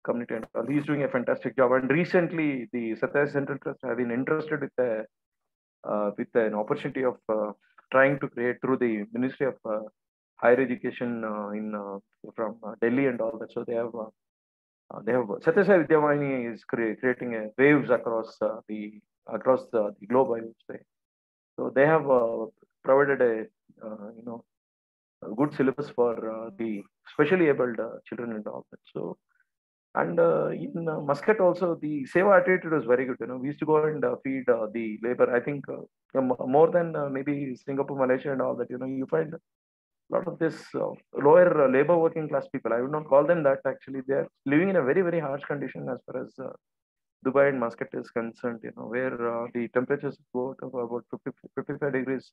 community and all. He's doing a fantastic job. And recently, the Satya Central Trust have been interested with an opportunity of trying to create through the Ministry of Higher Education from Delhi and all that. So they have Satya Sai Vidya Vahini is creating waves across the globe, I would say. So they have provided a good syllabus for the specially abled children and all that. So, and in Muscat also, the seva attitude was very good. We used to go and feed the labor. I think more than maybe Singapore, Malaysia, and all that. You find a lot of this lower labor working class people. I would not call them that actually. They are living in a very, very harsh condition as far as Dubai and Muscat is concerned, where the temperatures go to about 55 degrees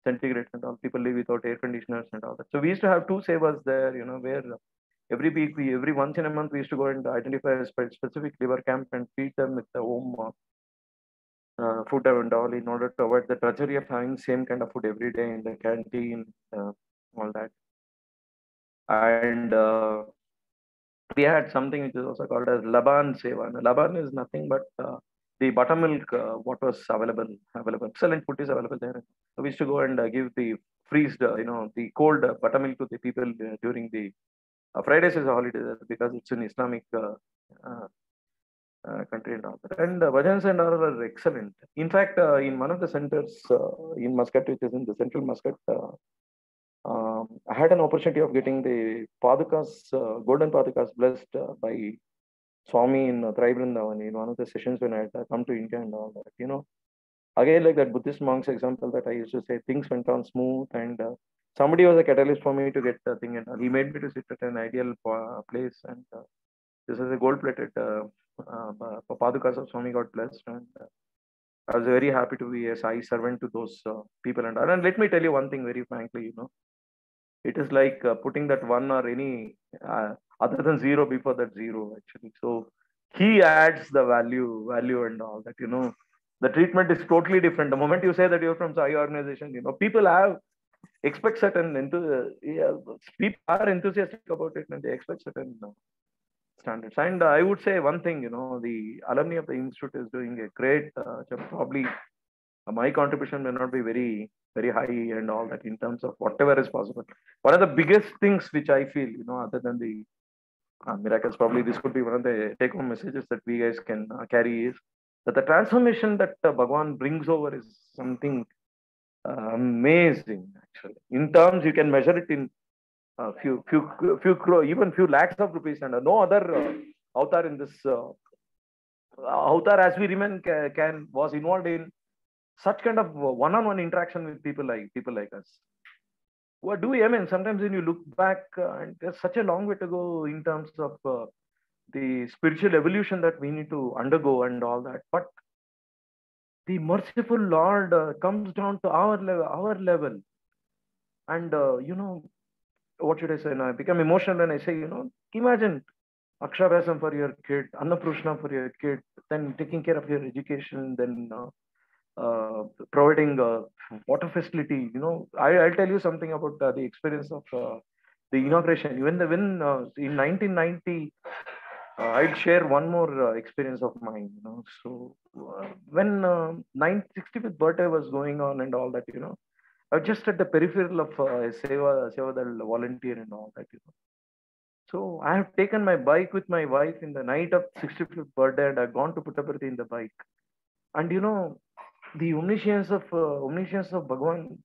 centigrade and all. People live without air conditioners and all that. So we used to have 2 sevas there, where every week, every once in a month, we used to go and identify a specific labor camp and feed them with the home food and all, in order to avoid the drudgery of having same kind of food every day in the canteen, all that. And we had something which is also called as Laban Seva. Now, Laban is nothing but the buttermilk, what was available. Excellent food is available there. So we used to go and give the freezed, the cold buttermilk to the people during the Fridays is a holiday there because it's an Islamic uh, country and all that. And bhajans and all are excellent. In fact, in one of the centers in Muscat, which is in the central Muscat, I had an opportunity of getting the Padukas, golden Padukas blessed by Swami in Thrive Vrindavan in one of the sessions when I had come to India and all that. Again, like that Buddhist monk's example that I used to say, things went on smooth, and somebody was a catalyst for me to get the thing, and he made me to sit at an ideal place. And this is a gold-plated Padukas of Swami got blessed, and I was very happy to be a Sai servant to those people. And let me tell you one thing very frankly, it is like putting that one or any other than zero before that zero actually. So he adds the value and all that. The treatment is totally different. The moment you say that you're from Sai organization, people expect certain people are enthusiastic about it and they expect certain standards. And I would say one thing, the alumni of the institute is doing a great job. Probably my contribution may not be very, very high and all that in terms of whatever is possible. One of the biggest things which I feel, other than the miracles, probably this could be one of the take-home messages that we guys can carry is that the transformation that Bhagwan brings over is something amazing, actually. In terms, you can measure it in few crore, even few lakhs of rupees, and no other avatar in this avatar, as we remain, was involved in such kind of one-on-one interaction with people like us. What do we? I mean, sometimes when you look back, and there's such a long way to go in terms of the spiritual evolution that we need to undergo and all that. But the merciful Lord comes down to our level, and what should I say? Now I become emotional when I say, imagine Akshabhyasam for your kid, Annaprushna for your kid, then taking care of your education, then providing water facility. I'll tell you something about the experience of the inauguration. When in 1990, I'll share one more experience of mine. So when 65th birthday was going on and all that, I was just at the peripheral of Sevadal volunteer and all that. So I have taken my bike with my wife in the night of 65th birthday, and I've gone to Puttaparthi in the bike. And the omniscience of Bhagwan,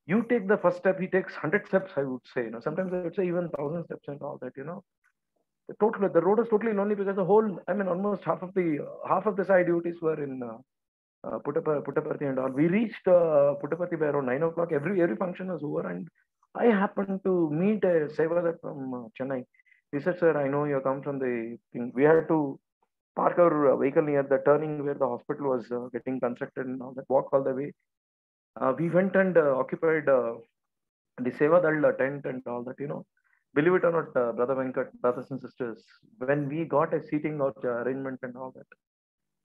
you take the first step, he takes 100 steps, I would say. Sometimes I would say even 1,000 steps and all that. The road is totally lonely because almost half of the side duties were in Puttaparthi and all. We reached Puttaparthi by around 9 o'clock. Every function was over, and I happened to meet a Seva from Chennai. He said, "Sir, I know you come from the thing." We had to park our vehicle near the turning where the hospital was getting constructed and all that. Walk all the way. We went and occupied the Sevadal tent and all that. Believe it or not, Brother Venkat, brothers and sisters, when we got a seating arrangement and all that,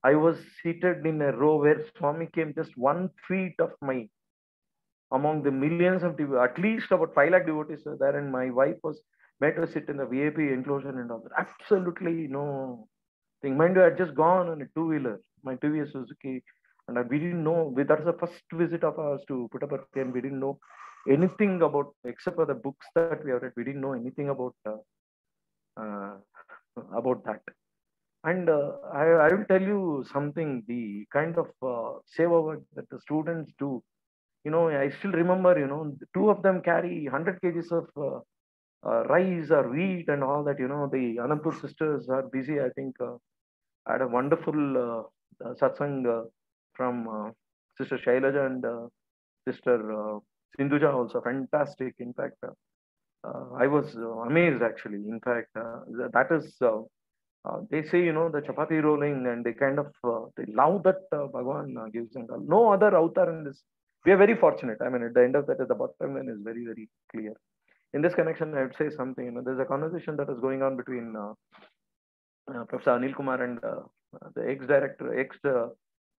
I was seated in a row where Swami came just 1 feet of my, among the millions of at least about 5 lakh devotees were there, and my wife was made to sit in the VIP enclosure and all that. Absolutely no thing. Mind you, I had just gone on a two-wheeler, my TVS Suzuki, and we didn't know. That's the first visit of ours to Puttaparthi, and we didn't know anything about, except for the books that we have read. We didn't know anything about that. And I will tell you something, the kind of seva work that the students do. I still remember, the two of them carry 100 kgs of rice or wheat and all that. The Anandpur sisters are busy. I think I had a wonderful satsang from Sister Shailaja and Sister Sindhuja also. Fantastic. In fact, I was amazed actually. In fact, that is... they say, the chapati rolling and the kind of the love that Bhagwan gives and all. No other avatar in this. We are very fortunate. At the end of that, the bottom line is very, very clear. In this connection, I would say something. There's a conversation that is going on between Professor Anil Kumar and the ex-director,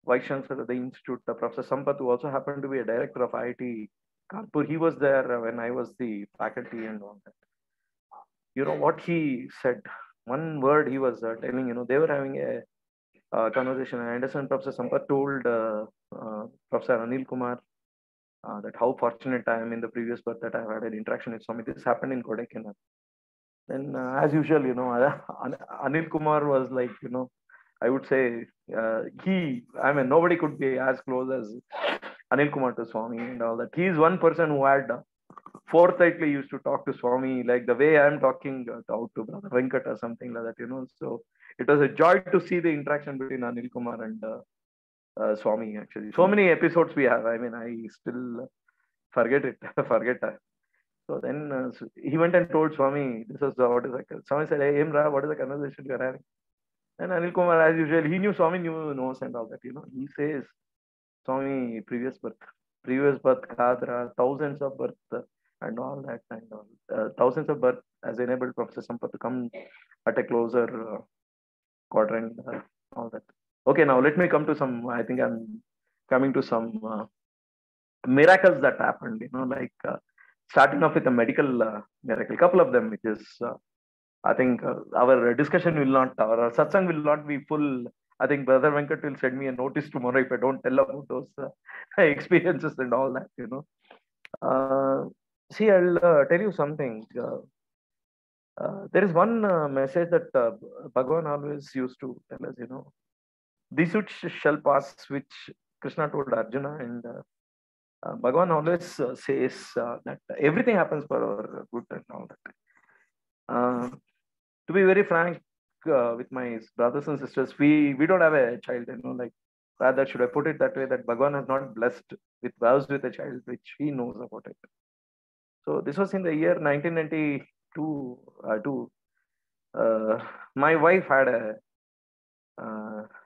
Vice Chancellor of the Institute, Professor Sampath, who also happened to be a director of IIT Kanpur. He was there when I was the faculty and all that. You know what he said? One word he was telling, they were having a conversation. I understand Professor Sampath told Professor Anil Kumar that how fortunate I am in the previous birth that I've had an interaction with Swami. This happened in Kodaikanal. Then, as usual, Anil Kumar was like, I would say nobody could be as close as Anil Kumar to Swami and all that. He's one person who had forthrightly used to talk to Swami like the way I'm talking out to Brother Venkat or something like that, So it was a joy to see the interaction between Anil Kumar and Swami, actually. So many episodes we have. I mean, I still forget it. So then he went and told Swami, this is what is like. Swami said, hey, Imra, what is the conversation you are having? And Anil Kumar, as usual, he knew Swami knows and all that, He says, Swami, previous birth, Kadra, thousands of birth and all that, and thousands of birth has enabled Professor Sampath to come at a closer quadrant, all that. Okay, now let me come to some, I think I'm coming to some miracles that happened, like starting off with a medical miracle, couple of them, which is, I think our discussion will not, our satsang will not be full. I think Brother Venkat will send me a notice tomorrow if I don't tell about those experiences and all that, See, I'll tell you something. There is one message that Bhagavan always used to tell us, these shall pass, which Krishna told Arjuna, and Bhagavan always says that everything happens for our good and all that. To be very frank with my brothers and sisters, we don't have a child, like rather should I put it that way, that Bhagavan has not blessed with a child which he knows about it. So this was in the year 1992. My wife had a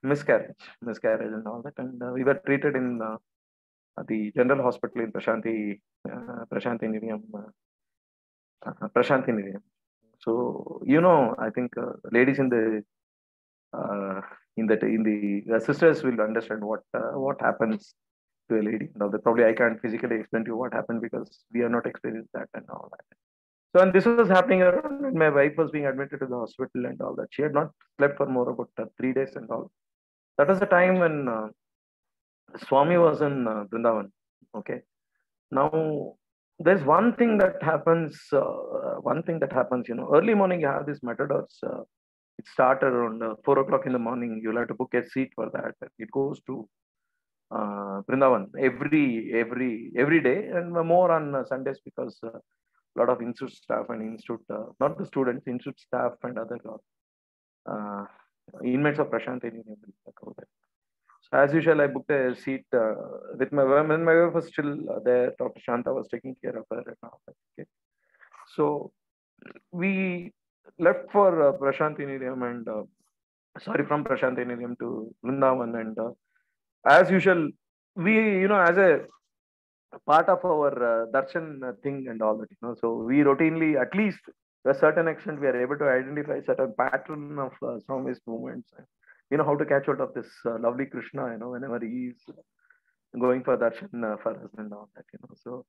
miscarriage and all that, and we were treated in the general hospital in Prashanti Nidhiyam. So I think ladies in the sisters will understand what happens to a lady. Now, probably I can't physically explain to you what happened because we have not experienced that and all that. So, and this was happening around when my wife was being admitted to the hospital and all that. She had not slept for more about 3 days and all. That was the time when Swami was in Vrindavan. Okay. Now, there's one thing that happens. Early morning you have this metadors. It started around 4 o'clock in the morning. You'll have to book a seat for that. It goes to Vrindavan every day, and more on Sundays because a lot of institute staff and not the students, institute staff and other inmates of Prashanti Nidhiyam will go there. So as usual, I booked a seat with when my wife was still there. Dr. Shanta was taking care of her and all that. Okay. So we left for Prashanti Nidhiyam and from Prashanti Nidhiyam to Vrindavan, and as usual, we as a part of our darshan thing and all that, so we routinely, at least to a certain extent, we are able to identify certain pattern of Swami's movements, and how to catch out of this lovely Krishna, whenever he is going for darshan for us and all that, So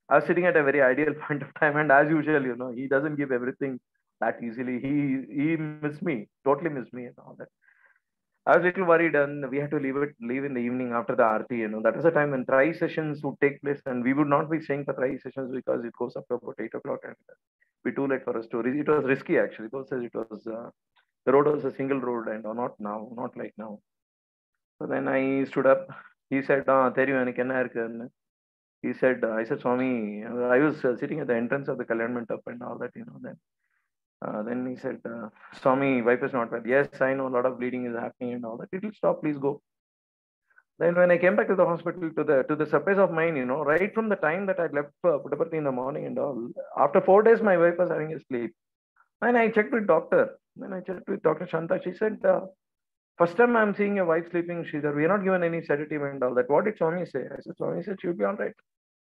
I was sitting at a very ideal point of time, and as usual, he doesn't give everything that easily. He missed me, totally missed me and all that. I was a little worried, and we had to leave in the evening after the Aarti. That was the time when Trai sessions would take place, and we would not be staying for Trai sessions because it goes up to about 8 o'clock, and be too late for a story. It was risky actually because it was the road was a single road, and not like now. So then I stood up. He said, he said, I said, Swami, I was sitting at the entrance of the Kalyan Mandap and all that, then he said, Swami, wife is not well. Yes, I know a lot of bleeding is happening and all that. It will stop, please go. Then when I came back to the hospital, to the surprise of mine, right from the time that I left Puttaparthi in the morning and all, after 4 days, my wife was having a sleep. And I checked with doctor. When I checked with Dr. Shanta, she said, first time I'm seeing your wife sleeping, Sridhar. We are not given any sedative and all that. What did Swami say? I said, Swami said she will be all right.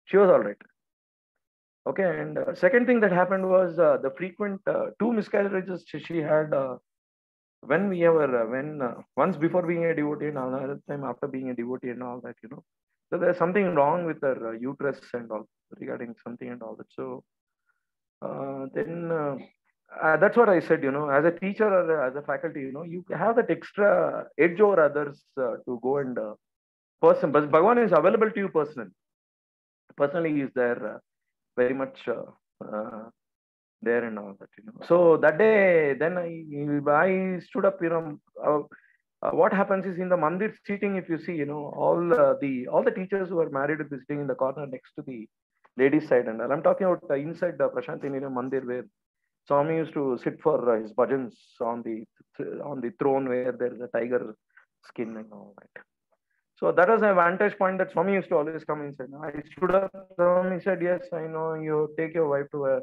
She was all right. Okay, and second thing that happened was the frequent 2 miscarriages she had when we were, once before being a devotee and another time after being a devotee and all that, so there's something wrong with her uterus and all regarding something and all that. So then that's what I said, as a teacher or as a faculty, you have that extra edge over others to go and but Bhagavan is available to you personally. Personally, he is there very much there and all that, So that day, then I stood up, what happens is in the mandir seating, if you see, all the teachers who are married will be sitting in the corner next to the ladies' side, and I'm talking about inside the Prashanti Nilayam mandir, where Swami used to sit for his bhajans on the throne where there is a tiger skin and all that. So that was a vantage point that Swami used to always come inside. I stood up, Swami said, "Yes, I know you take your wife to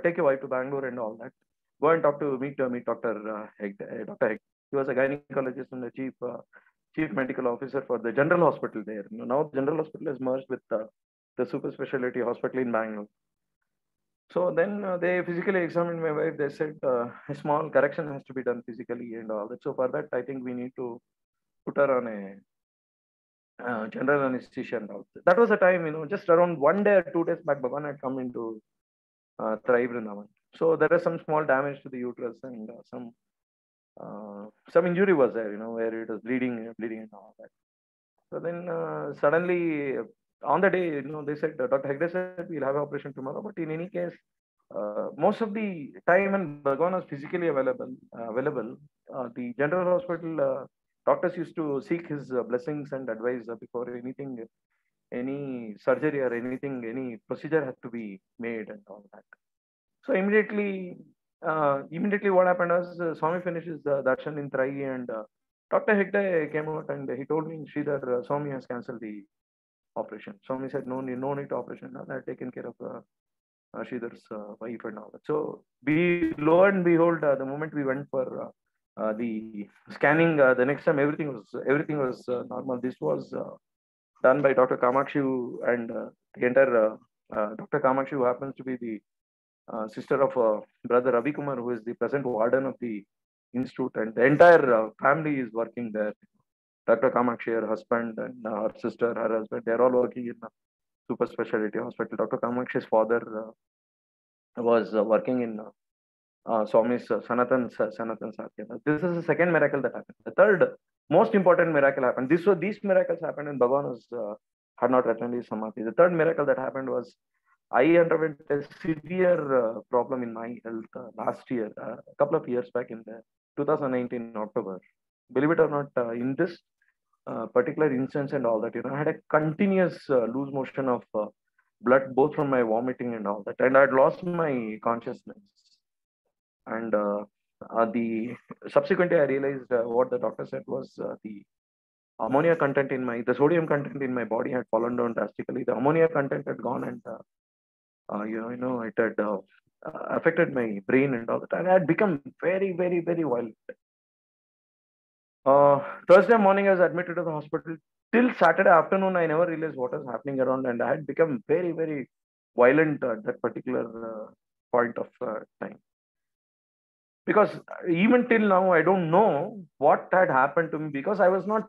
take your wife to Bangalore and all that. Go and meet Dr. Hegde. Dr. Hegde. He was a gynecologist and the chief medical officer for the general hospital there. Now the general hospital is merged with the super specialty hospital in Bangalore. So then they physically examined my wife. They said a small correction has to be done physically and all that. So for that, I think we need to put her on a general anesthesia and all. That was the time, just around 1 day or 2 days back, Bhagavan had come into Thrive Vrindavan. So there is some small damage to the uterus and some injury was there, where it was bleeding and all that. So then suddenly on the day, they said, Dr. Hegde said, we'll have an operation tomorrow. But in any case, most of the time when Bhagavan was physically available, the general hospital doctors used to seek his blessings and advice before any surgery or any procedure had to be made and all that. So immediately what happened was Swami finishes the darshan in Trai, and Dr. Hegde came out and he told me, Sridhar, Swami has cancelled the operation. Swami said, no need to operation. I had taken care of Sridhar's wife and all that. So lo and behold, the moment we went for the scanning, the next time everything was normal. This was done by Dr. Kamakshi and the entire Dr. Kamakshi, who happens to be the sister of brother Ravi Kumar, who is the present warden of the institute, and the entire family is working there. Dr. Kamakshi, her husband, and her sister, her husband, they're all working in a super specialty hospital. Dr. Kamakshi's father was working in Swami's Sanatan Satya. This is the second miracle that happened. The third most important miracle happened. These miracles happened when Bhagavan had not returned his Samadhi. The third miracle that happened was I underwent a severe problem in my health last year, a couple of years back in 2019 October. Believe it or not, in this particular instance and all that, I had a continuous loose motion of blood, both from my vomiting and all that, and I had lost my consciousness. And subsequently, I realized what the doctor said was the ammonia content the sodium content in my body had fallen down drastically. The ammonia content had gone, and it had affected my brain and all that, and I had become very, very, very violent. Thursday morning, I was admitted to the hospital. Till Saturday afternoon, I never realized what was happening around, and I had become very, very violent at that particular point of time. Because even till now, I don't know what had happened to me, because I was not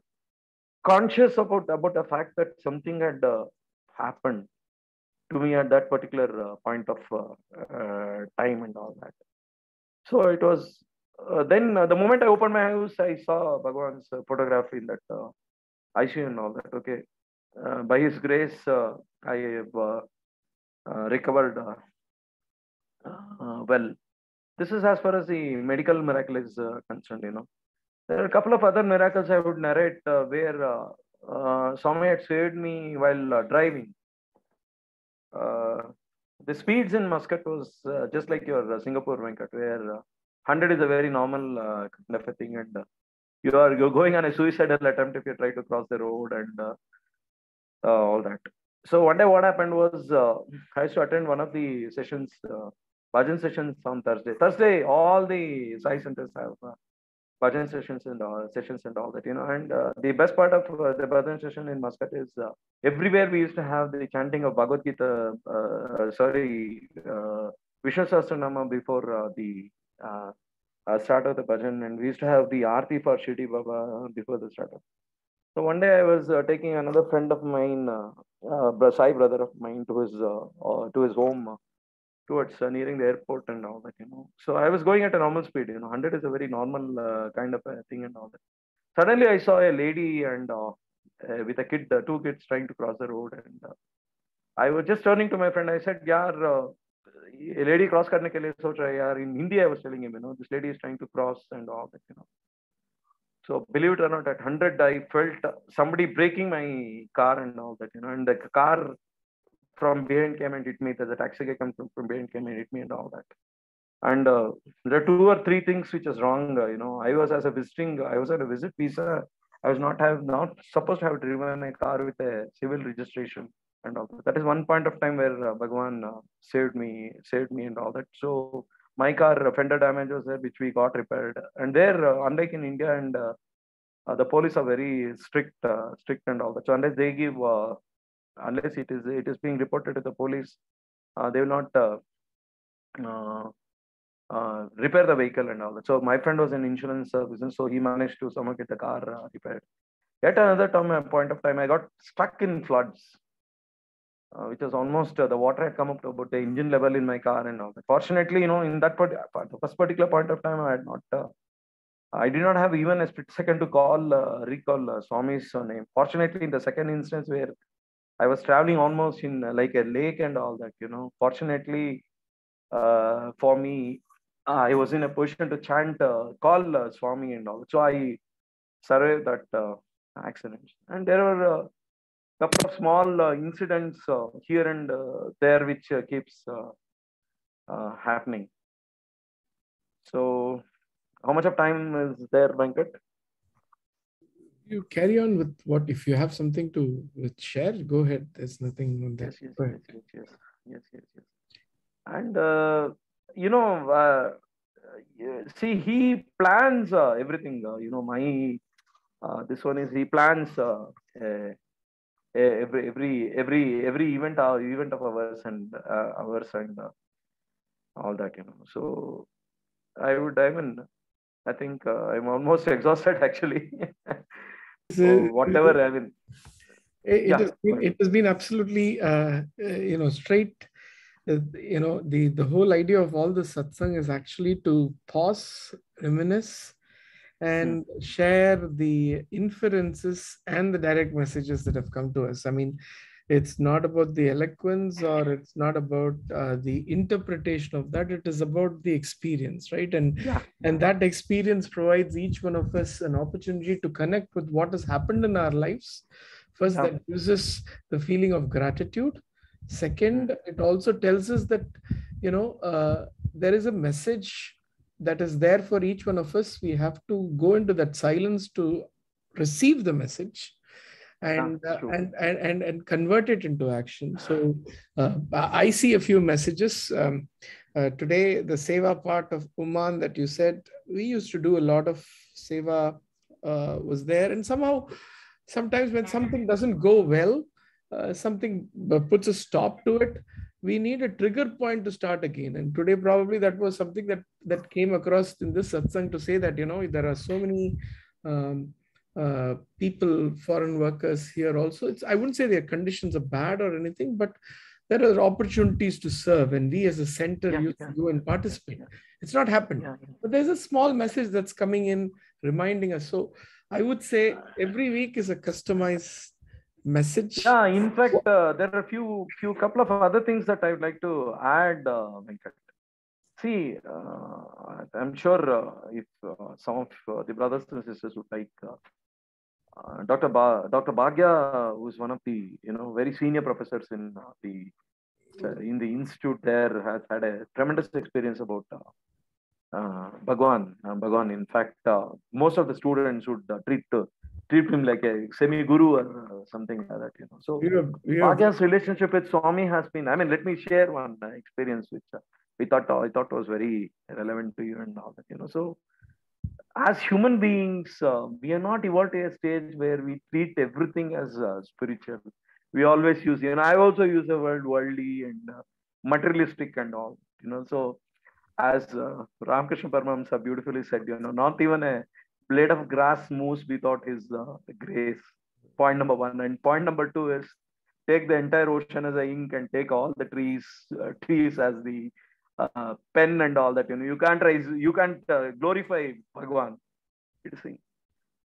conscious about the fact that something had happened to me at that particular point of time and all that. So it was then the moment I opened my eyes, I saw Bhagavan's photograph in that ICU and all that. Okay, by His grace, I have recovered well. This is as far as the medical miracle is concerned. There are a couple of other miracles I would narrate where Swami had saved me while driving. The speeds in Muscat was just like your Singapore Venkat, where 100 is a very normal kind of a thing, and you're going on a suicidal attempt if you try to cross the road and all that. So one day what happened was I used to attend one of the sessions, bhajan sessions on Thursday. Thursday, all the Sai centers have bhajan sessions and all that, and the best part of the bhajan session in Muscat is everywhere we used to have the chanting of Bhagavad Gita, Vishnu Sahasranama before the start of the bhajan, and we used to have the aarti for Shirdi Baba before the start. So one day I was taking another friend of mine, Sai brother of mine, to his home towards nearing the airport and all that, So I was going at a normal speed, 100 is a very normal kind of a thing and all that. Suddenly I saw a lady and with a kid, two kids trying to cross the road, and I was just turning to my friend. I said, "Yaar, a lady cross karne ke liye soch raha hai, yaar." In Hindi, I was telling him, this lady is trying to cross and all that. So believe it or not, at 100, I felt somebody breaking my car and all that, and the car from behind came and hit me. There's a taxi guy come from behind came and hit me and all that. And there are two or three things which is wrong. I was I was at a visit visa. I was not supposed to have driven a car with a civil registration and all that. That is one point of time where Bhagwan saved me and all that. So my car fender damage was there, which we got repaired. And there, unlike in India, and the police are very strict and all that. So unless they give, unless it is being reported to the police, they will not repair the vehicle and all that. So my friend was in insurance business, so he managed to somehow get the car repaired. Yet another point of time, I got stuck in floods, which was almost the water had come up to about the engine level in my car and all that. Fortunately, in that the first particular point of time, I did not have even a split second to recall Swami's name. Fortunately, in the second instance where I was traveling almost in like a lake and all that, fortunately for me, I was in a position to call Swami and all. So I survived that accident. And there were a couple of small incidents here and there which keeps happening. So how much of time is there, Venkat? You carry on with what, if you have something to share, go ahead. There's nothing on that. Yes. And see, he plans everything. This one is he plans every event of ours and all that. So I think I'm almost exhausted actually. So whatever it has been absolutely straight. The whole idea of all the satsang is actually to pause, reminisce, and share the inferences and the direct messages that have come to us. I mean, it's not about the eloquence, or it's not about the interpretation of that. It is about the experience, right? And that experience provides each one of us an opportunity to connect with what has happened in our lives. First, that gives us the feeling of gratitude. Second, it also tells us that there is a message that is there for each one of us. We have to go into that silence to receive the message and convert it into action. So I see a few messages. Today, the seva part of Uman that you said, we used to do a lot of seva was there. And sometimes when something doesn't go well, something puts a stop to it, we need a trigger point to start again. And today, probably that was something that came across in this satsang, to say that, there are so many people, foreign workers here also. I wouldn't say their conditions are bad or anything, but there are opportunities to serve, and we as a center used to go and participate. It's not happened, but there's a small message that's coming in, reminding us. So I would say every week is a customized message. Yeah, in fact, there are a couple of other things that I would like to add, Venkat. See, I'm sure if some of the brothers and sisters would like, Dr. Bhagya, who's one of the very senior professors in the institute there, has had a tremendous experience about Bhagwan. In fact, most of the students would treat him like a semi-guru or something like that. So Bhagya's relationship with Swami has been. I mean, let me share one experience which I thought was very relevant to you and all that. So as human beings, we are not evolved to a stage where we treat everything as spiritual. We always I also use the word worldly and materialistic and all. So as Ramakrishna Paramahamsa beautifully said, not even a blade of grass moves without his grace. Point number one. And point number two is take the entire ocean as a ink and take all the trees as the pen and all that. You can't glorify Bhagwan. It's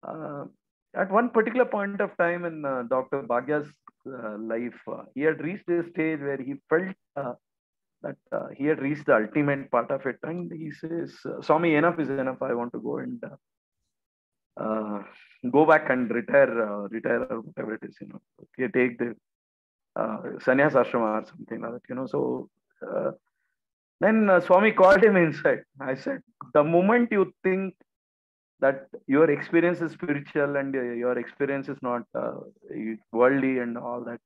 uh, at one particular point of time in Dr. Bhagya's life, he had reached a stage where he felt that he had reached the ultimate part of it, and he says, "Swami, enough is enough. I want to go and go back and retire or whatever it is. Take the sannyas ashrama or something like that. So then Swami called him inside. I said, the moment you think that your experience is spiritual and your experience is not worldly and all that,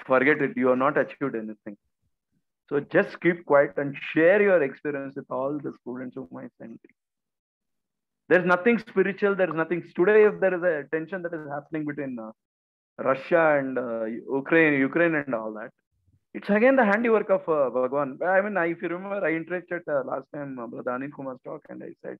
forget it. You have not achieved anything. So just keep quiet and share your experience with all the students whom I sent. There's nothing spiritual. There's nothing. Today, if there is a tension that is happening between Russia and Ukraine and all that, it's again the handiwork of Bhagwan. I mean, if you remember, I interacted last time Brother Anil Kumar's talk, and I said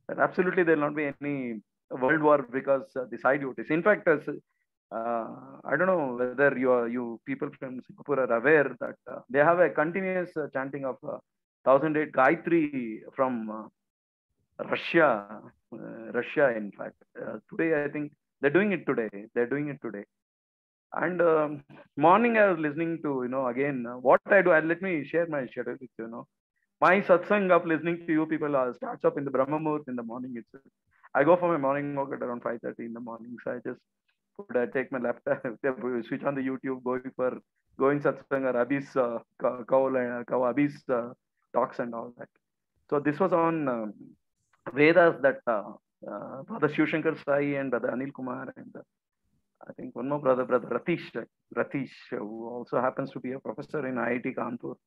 that absolutely there will not be any world war because the side duties. In fact, I don't know whether you people from Singapore are aware that they have a continuous chanting of 1008 Gayatri from Russia. Russia, in fact, today I think they're doing it today. And morning I was listening to again what I do. Let me share my schedule with My satsang of listening to you people starts up in the Brahma Muhurt in the morning itself. I go for my morning walk at around 5:30 in the morning. So I just take my laptop, switch on the YouTube, going satsang or Abhi's Abhi's talks and all that. So this was on Vedas that Brother Shiv Shankar Sai and Brother Anil Kumar and I think one more brother Ratish, who also happens to be a professor in IIT Kanpur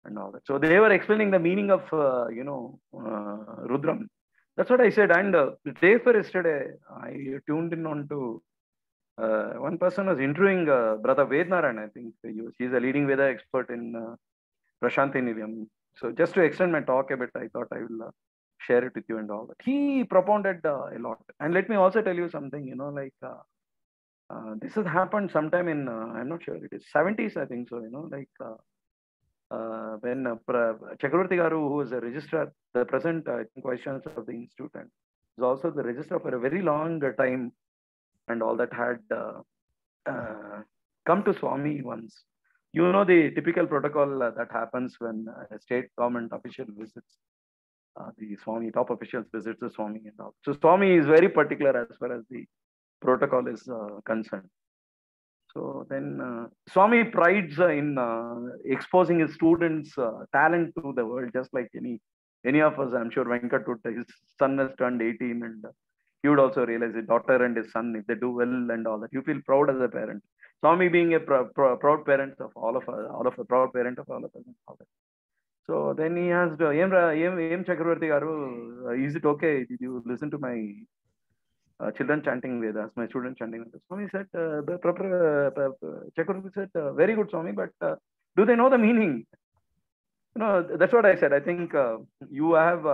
and all that. So they were explaining the meaning of Rudram. That's what I said. And the day for yesterday, I tuned in on to one person was interviewing Brother Vednaran. I think he's a leading Veda expert in Prashanti Nilayam. So just to extend my talk a bit, I thought I will share it with you and all that. He propounded a lot. And let me also tell you something, this has happened sometime in, I'm not sure, it is 70s, I think so, when Chakravarti Garu, who is a registrar, the present, I think, vice chancellor of the institute, and is also the registrar for a very long time, and all that had come to Swami once. The typical protocol that happens when a state government official visits the Swami, top officials visits the Swami and all. So Swami is very particular as far as the protocol is concerned. So then Swami prides in exposing his students' talent to the world, just like any of us. I'm sure Venkat would, his son has turned 18 and he would also realize his daughter and his son, if they do well and all that, you feel proud as a parent. Swami being a proud parent of all of us, a proud parent of all of us and all that. So then he asked, M. Chakravarti Garu, is it okay? Did you listen to my children chanting Vedas, my students chanting Vedas? Swami said, Chakravarti said, very good, Swami, but do they know the meaning? That's what I said. I think you have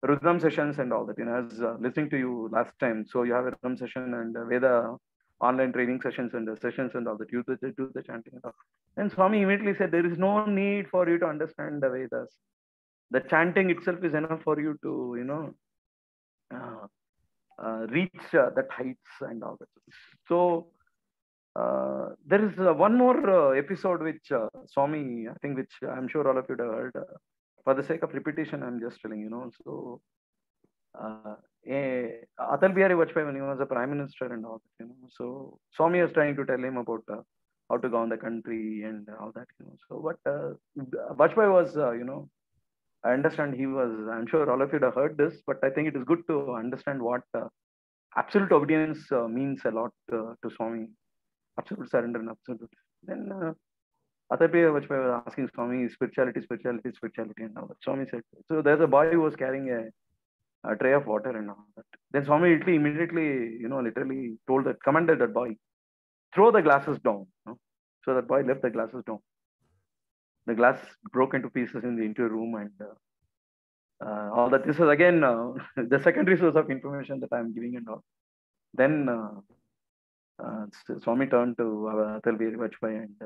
Rudram sessions and all that. As listening to you last time, so you have a Rudram session and Veda online training sessions and sessions and all that. You do the chanting and all. And Swami immediately said, there is no need for you to understand the Vedas. The chanting itself is enough for you to, reach that heights and all that. So there is one more episode which Swami, I think, which I'm sure all of you have heard. For the sake of repetition, I'm just telling, So Atal Bihari Vajpayee, when he was a prime minister and all that, So Swami was trying to tell him about how to govern the country and all that, So, but Vajpayee was, I understand he was, I'm sure all of you have heard this, but I think it is good to understand what absolute obedience means a lot to Swami. Absolute surrender and absolute. Then Atal Bihari Vajpayee was asking Swami, spirituality, and all that. Swami said, so there's a boy who was carrying a tray of water and all that. Then Swami immediately, literally commanded that boy, throw the glasses down. So that boy left the glasses down. the glass broke into pieces in the interior room, and all that. This is again the secondary source of information that I'm giving and all. Then Swami turned to Atal Bihari Vajpayee and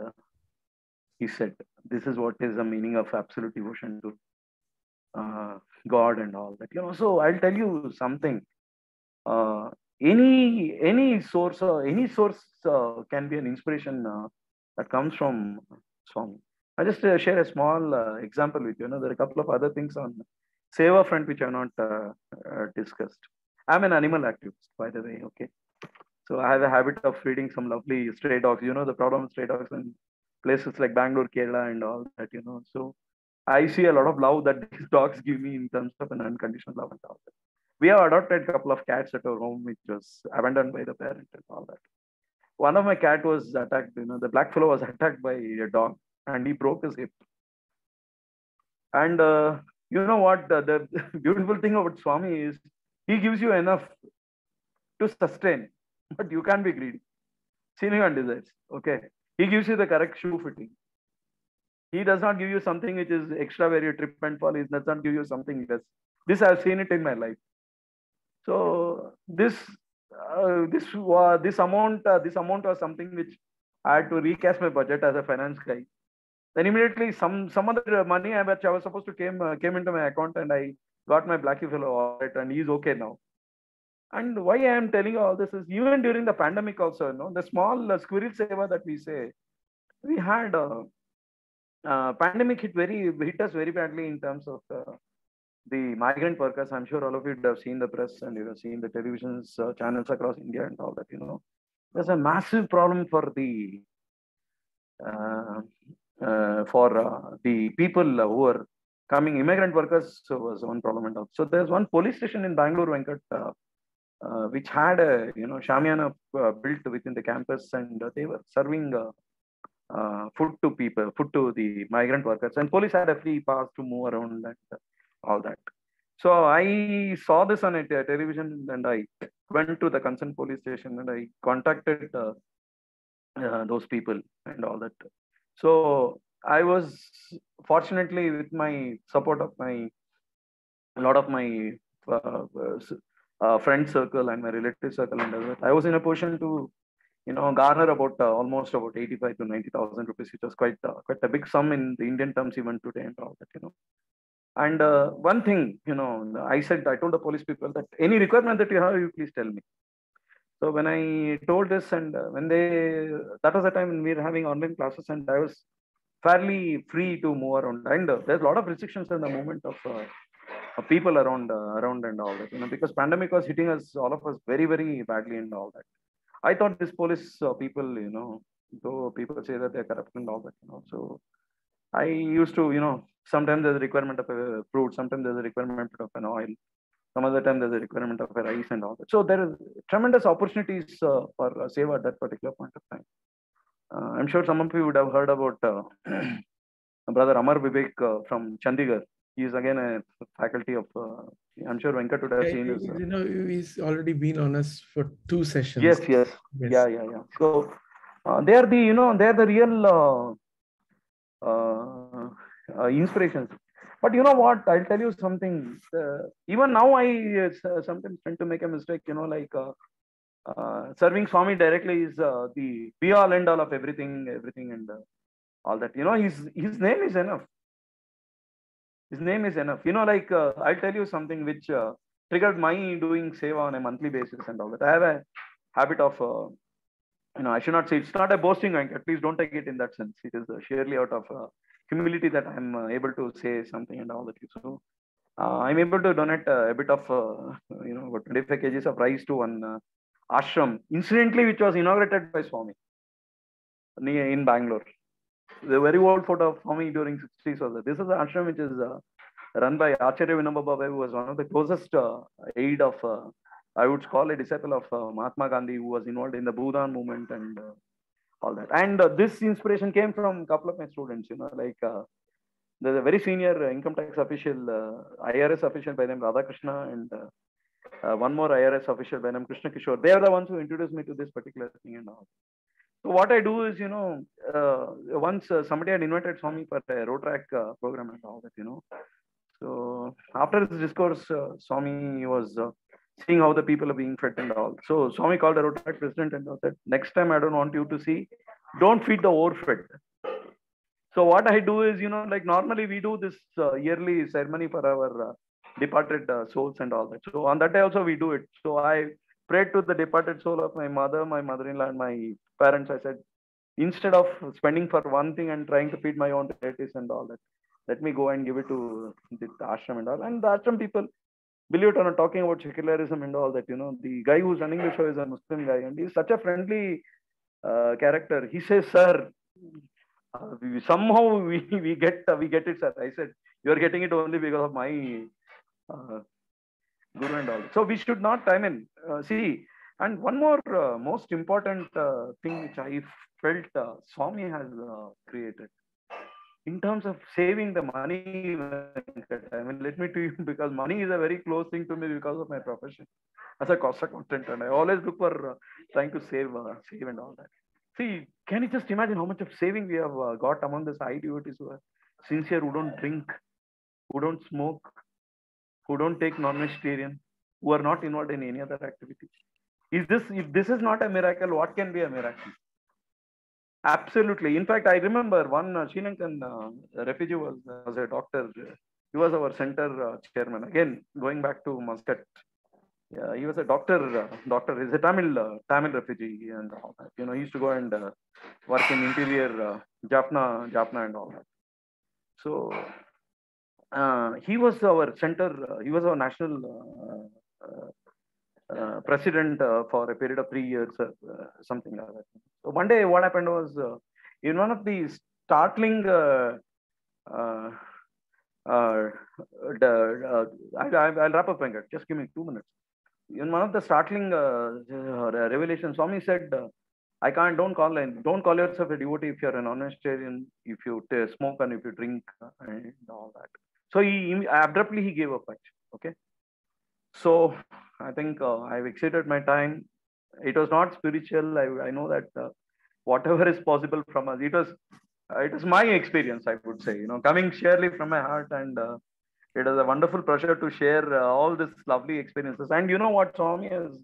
he said, "This is what is the meaning of absolute devotion to God and all that." So I'll tell you something. Any source can be an inspiration that comes from Swami. I just share a small example with you. There are a couple of other things on Seva front which I have not discussed. I'm an animal activist, by the way. Okay, so I have a habit of feeding some lovely stray dogs. The problem with stray dogs in places like Bangalore, Kerala, and all that. So I see a lot of love that these dogs give me in terms of an unconditional love and all that. We have adopted a couple of cats at our home, which was abandoned by the parent and all that. One of my cat was attacked. The black fellow was attacked by a dog, and he broke his hip. And you know what? The beautiful thing about Swami is he gives you enough to sustain, but you can't be greedy. Seeing and desires. Okay. He gives you the correct shoe fitting. He does not give you something which is extra where you trip and fall. He does not give you something less. This I've seen it in my life. So this amount was something which I had to recast my budget as a finance guy. Then immediately some other money which I was supposed to came into my account, and I got my Blackie fellow audit, and he's okay now. And why I am telling you all this is even during the pandemic also, the small squirrel seva that we say, we had pandemic hit us very badly in terms of the migrant workers. I'm sure all of you have seen the press and you have seen the television channels across India and all that. There's a massive problem for the people who are coming, immigrant workers. So was one problem and all. So there's one police station in Bangalore, Venkat, which had a shamiana built within the campus, and they were serving food to the migrant workers, and police had a free pass to move around and all that. So I saw this on a television, and I went to the concerned police station and I contacted those people and all that. So I was fortunately, with my support of a lot of my friend circle and my relative circle and all that, I was in a position to garner about almost about 85 to 90,000 rupees, which was quite a big sum in the Indian terms even today and all that. And one thing, I told the police people that any requirement that you have, you please tell me. So when I told this, and that was the time when we were having online classes, and I was fairly free to move around. And there's a lot of restrictions in the movement of people around and all that, because pandemic was hitting us, all of us, very, very badly and all that. I thought this police people, though people say that they're corrupt and all that, so I used to, sometimes there's a requirement of a fruit, sometimes there's a requirement of an oil, some other time there's a requirement of a rice and all that. So there is tremendous opportunities for Seva at that particular point of time. I'm sure some of you would have heard about Brother Amar Vivek from Chandigarh. He is again a faculty of, I'm sure Venkat would have seen this. He's already been on us for 2 sessions. Yes. Yeah. So they are the real inspirations. But you know what? I'll tell you something. Even now, I sometimes tend to make a mistake. Serving Swami directly is the be all end all of everything, and all that. His name is enough. His name is enough. I'll tell you something which triggered my doing seva on a monthly basis and all that. I have a habit of, I should not say it's not a boasting. At least don't take it in that sense. It is sheerly out of humility that I'm able to say something and all that. So I'm able to donate a bit of, 25 kgs of rice to one ashram, incidentally, which was inaugurated by Swami in Bangalore. The very old photo of Swami during 60s was that. This is the ashram which is run by Acharya Vinoba Bhave, who was one of the closest aid of, I would call a disciple of Mahatma Gandhi, who was involved in the Bhudan movement and all that. And this inspiration came from a couple of my students, there's a very senior income tax official, IRS official by name Radhakrishna, and one more IRS official by name Krishna Kishore. They are the ones who introduced me to this particular thing and all. So what I do is, once somebody had invited Swami for a road track program and all that. So after this discourse, Swami was seeing how the people are being fed and all. So Swami called the road track president and said, next time I don't want you to see, don't feed the overfed. So what I do is, like normally we do this yearly ceremony for our departed souls and all that. So on that day also we do it. So I prayed to the departed soul of my mother, my mother-in-law, and my parents. I said, instead of spending for one thing and trying to feed my own relatives and all that, let me go and give it to the ashram and all. And the ashram people, believe it or not, talking about secularism and all that, the guy who's running the show is a Muslim guy, and he's such a friendly character. He says, sir, somehow we get it, sir. I said, you're getting it only because of my guru and all. So we should not, see. And one more most important thing which I felt Swami has created in terms of saving the money. Let me tell you, because money is a very close thing to me because of my profession as a cost accountant, and I always look for trying to save and all that. See, can you just imagine how much of saving we have got among the Sai devotees who are sincere, who don't drink, who don't smoke, who don't take non-vegetarian, who are not involved in any other activity. If this is not a miracle, what can be a miracle? Absolutely. In fact, I remember one Sri Lankan refugee was a doctor. He was our center chairman. Again, going back to Muscat. Yeah, he was a doctor. He's a Tamil refugee and all that. He used to go and work in interior Jaffna and all that. So he was our center. He was our national president for a period of 3 years, something like that. So one day, what happened was, in one of the startling, I'll wrap up, Venkat. Just give me 2 minutes. In one of the startling revelations, Swami said, don't call yourself a devotee if you're a non-vegetarian, if you smoke and if you drink and all that. So abruptly he gave up, actually. Okay. So I think I've exceeded my time. It was not spiritual. I know that whatever is possible from us, it was my experience, I would say, coming sheerly from my heart, and it is a wonderful pleasure to share all these lovely experiences. And you know what Swami has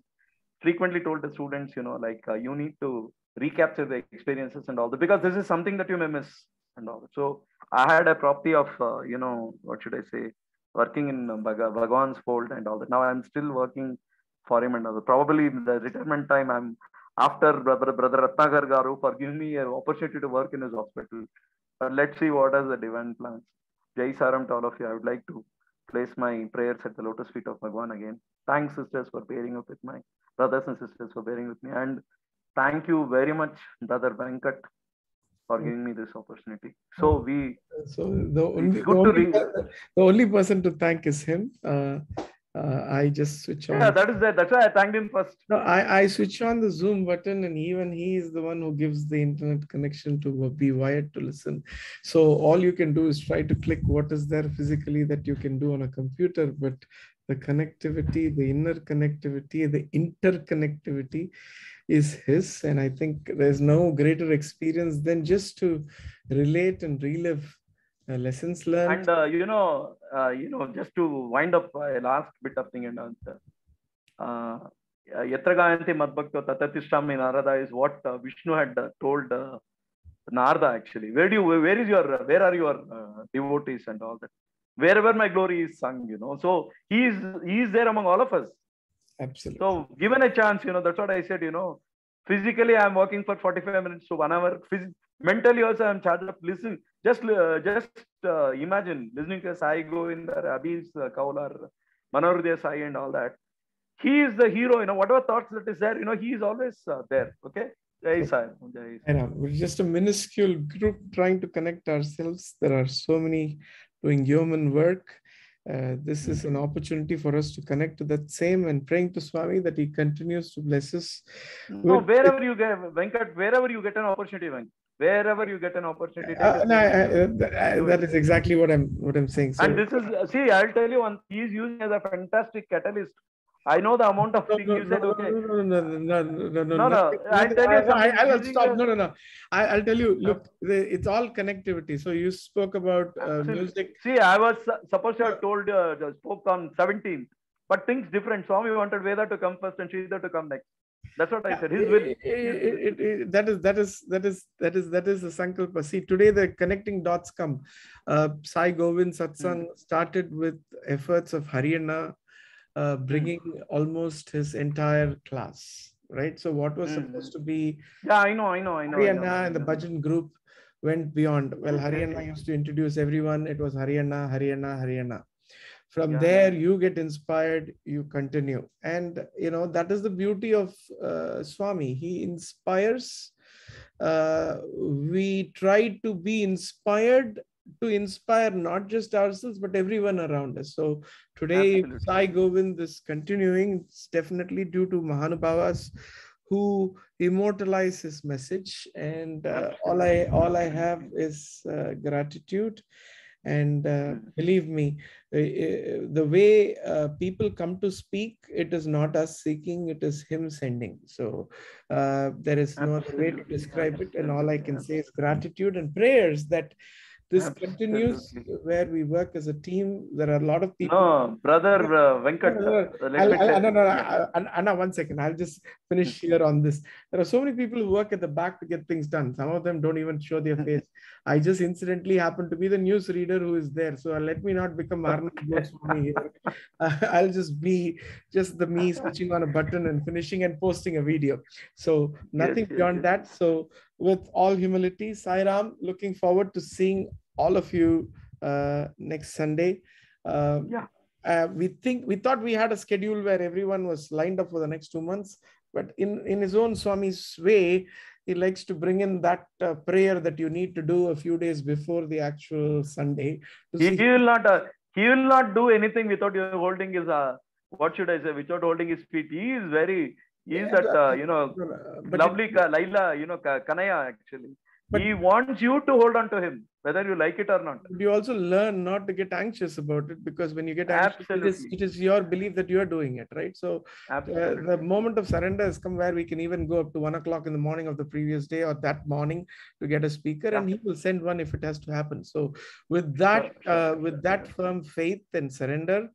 frequently told the students, you need to recapture the experiences and all that, because this is something that you may miss and all that. So I had a property of, what should I say, working in Bhagwan's fold and all that. Now I'm still working for him and all that. Probably in the retirement time, I'm after Brother Ratnagar Garu for giving me an opportunity to work in his hospital. But let's see what are the divine plans. Jai Saram to all of you. I would like to place my prayers at the lotus feet of Bhagwan again. Thanks, sisters, for bearing up with my brothers and sisters for bearing with me. And thank you very much, Brother Venkat, for giving me this opportunity. So the only person to thank is him. I just switch on. Yeah, that's why I thanked him first. No, I switch on the Zoom button, and even he is the one who gives the internet connection to be wired to listen. So all you can do is try to click what is there physically that you can do on a computer, but the connectivity, the inner connectivity, the interconnectivity is his. And I think there's no greater experience than just to relate and relive lessons learned. And just to wind up a last bit of thing and answer. Yatra Gayanti Madbhakto Tatatishami Narada is what Vishnu had told Narada, actually. Where are your devotees and all that? Wherever my glory is sung, So he is there among all of us. Absolutely. So given a chance, that's what I said, physically I'm working for 45 minutes to 1 hour. Mentally also I'm charged up listening. Just imagine listening to Sai Govinda, Abhi's Kaular, Manohar Sai and all that. He is the hero, whatever thoughts that is there, he is always there. Okay. Jai Sai. We're just a minuscule group trying to connect ourselves. There are so many doing human work. This is an opportunity for us to connect to that same, and praying to Swami that he continues to bless us. No, wherever you get, Venkat, wherever you get an opportunity, Venkat. Wherever you get an opportunity. That is exactly what I'm saying. So, and this is, see, I'll tell you one, he is using as a fantastic catalyst. I know the amount of No, thing no, you no, said. no, Okay. no, no, no, no, no, no, No, nothing, no. I'll nothing. tell you something. I'll Using stop. No, no, no. I'll tell you. a, Look, it's all connectivity. So you spoke about absolutely. music. See, I was supposed to have told spoke on 17th, but things different. Swami wanted Veda to come first and Sridhar to come next. That's what I said. His will. That is the sankalpa. See, today the connecting dots come. Sai Govind Satsang started with efforts of Haryana, bringing almost his entire class, right? So what was supposed to be I know. Haryana and the Bhajan group went beyond. Well, Haryana used to introduce everyone. It was Haryana. From there, you get inspired, you continue. And, that is the beauty of Swami. He inspires. We try to be inspired to inspire not just ourselves, but everyone around us. So today, Sai Govind is continuing. It's definitely due to Mahanubhavas who immortalize his message. And all I have is gratitude. And believe me, the way people come to speak, it is not us seeking, it is him sending. So there is no other way to describe it. And all I can say is gratitude and prayers that this continues where we work as a team. There are a lot of people. No, brother Venkat. Anna, 1 second. I'll just finish here on this. There are so many people who work at the back to get things done. Some of them don't even show their face. I just incidentally happen to be the news reader who is there. So let me not become Arnold Goswami here. I'll just be the me switching on a button and finishing and posting a video. So nothing beyond that. So with all humility, Sai Ram, looking forward to seeing all of you next Sunday. We thought we had a schedule where everyone was lined up for the next 2 months, but in his own Swami's way, he likes to bring in that prayer that you need to do a few days before the actual Sunday. He will not do anything without you holding his what should I say? Without holding his feet. He is lovely Laila, Kanaya actually. But he wants you to hold on to him, whether you like it or not. You also learn not to get anxious about it, because when you get anxious, it is your belief that you are doing it, right? So the moment of surrender has come where we can even go up to 1 o'clock in the morning of the previous day or that morning to get a speaker, and he will send one if it has to happen. So with that firm faith and surrender,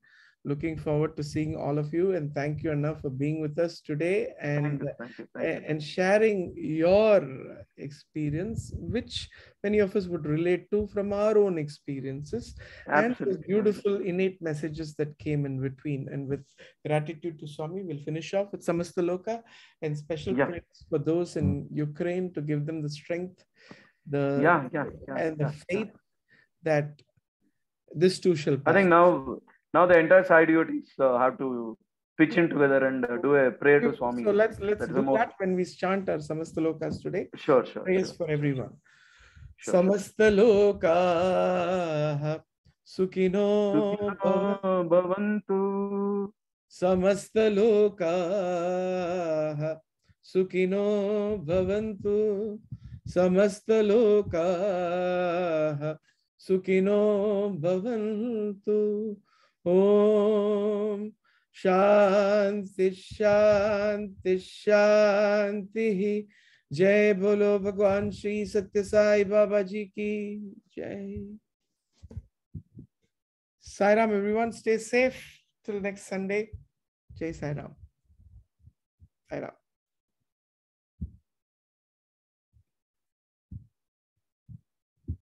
looking forward to seeing all of you, and thank you, Anna, for being with us today and sharing your experience, which many of us would relate to from our own experiences, and the beautiful innate messages that came in between. And with gratitude to Swami, we'll finish off with Samasta Loka and special prayers for those in Ukraine to give them the strength, and the faith that this too shall pass. I think now the entire side duties have to pitch in together and do a prayer to Swami. So let's do that when we chant our Samasta Lokas today. Sure. Praise for everyone. Samasta Loka Sukhino Bhavantu. Samasta Loka Sukhino Bhavantu. Samasta Loka Sukhino Bhavantu. Om Shanti Shanti Shanti. Jai Bolo Bhagwan Shri Satya Sai Baba Ji ki Jai. Sai Ram, everyone. Stay safe till next Sunday. Jai Sai Ram. Sai Ram.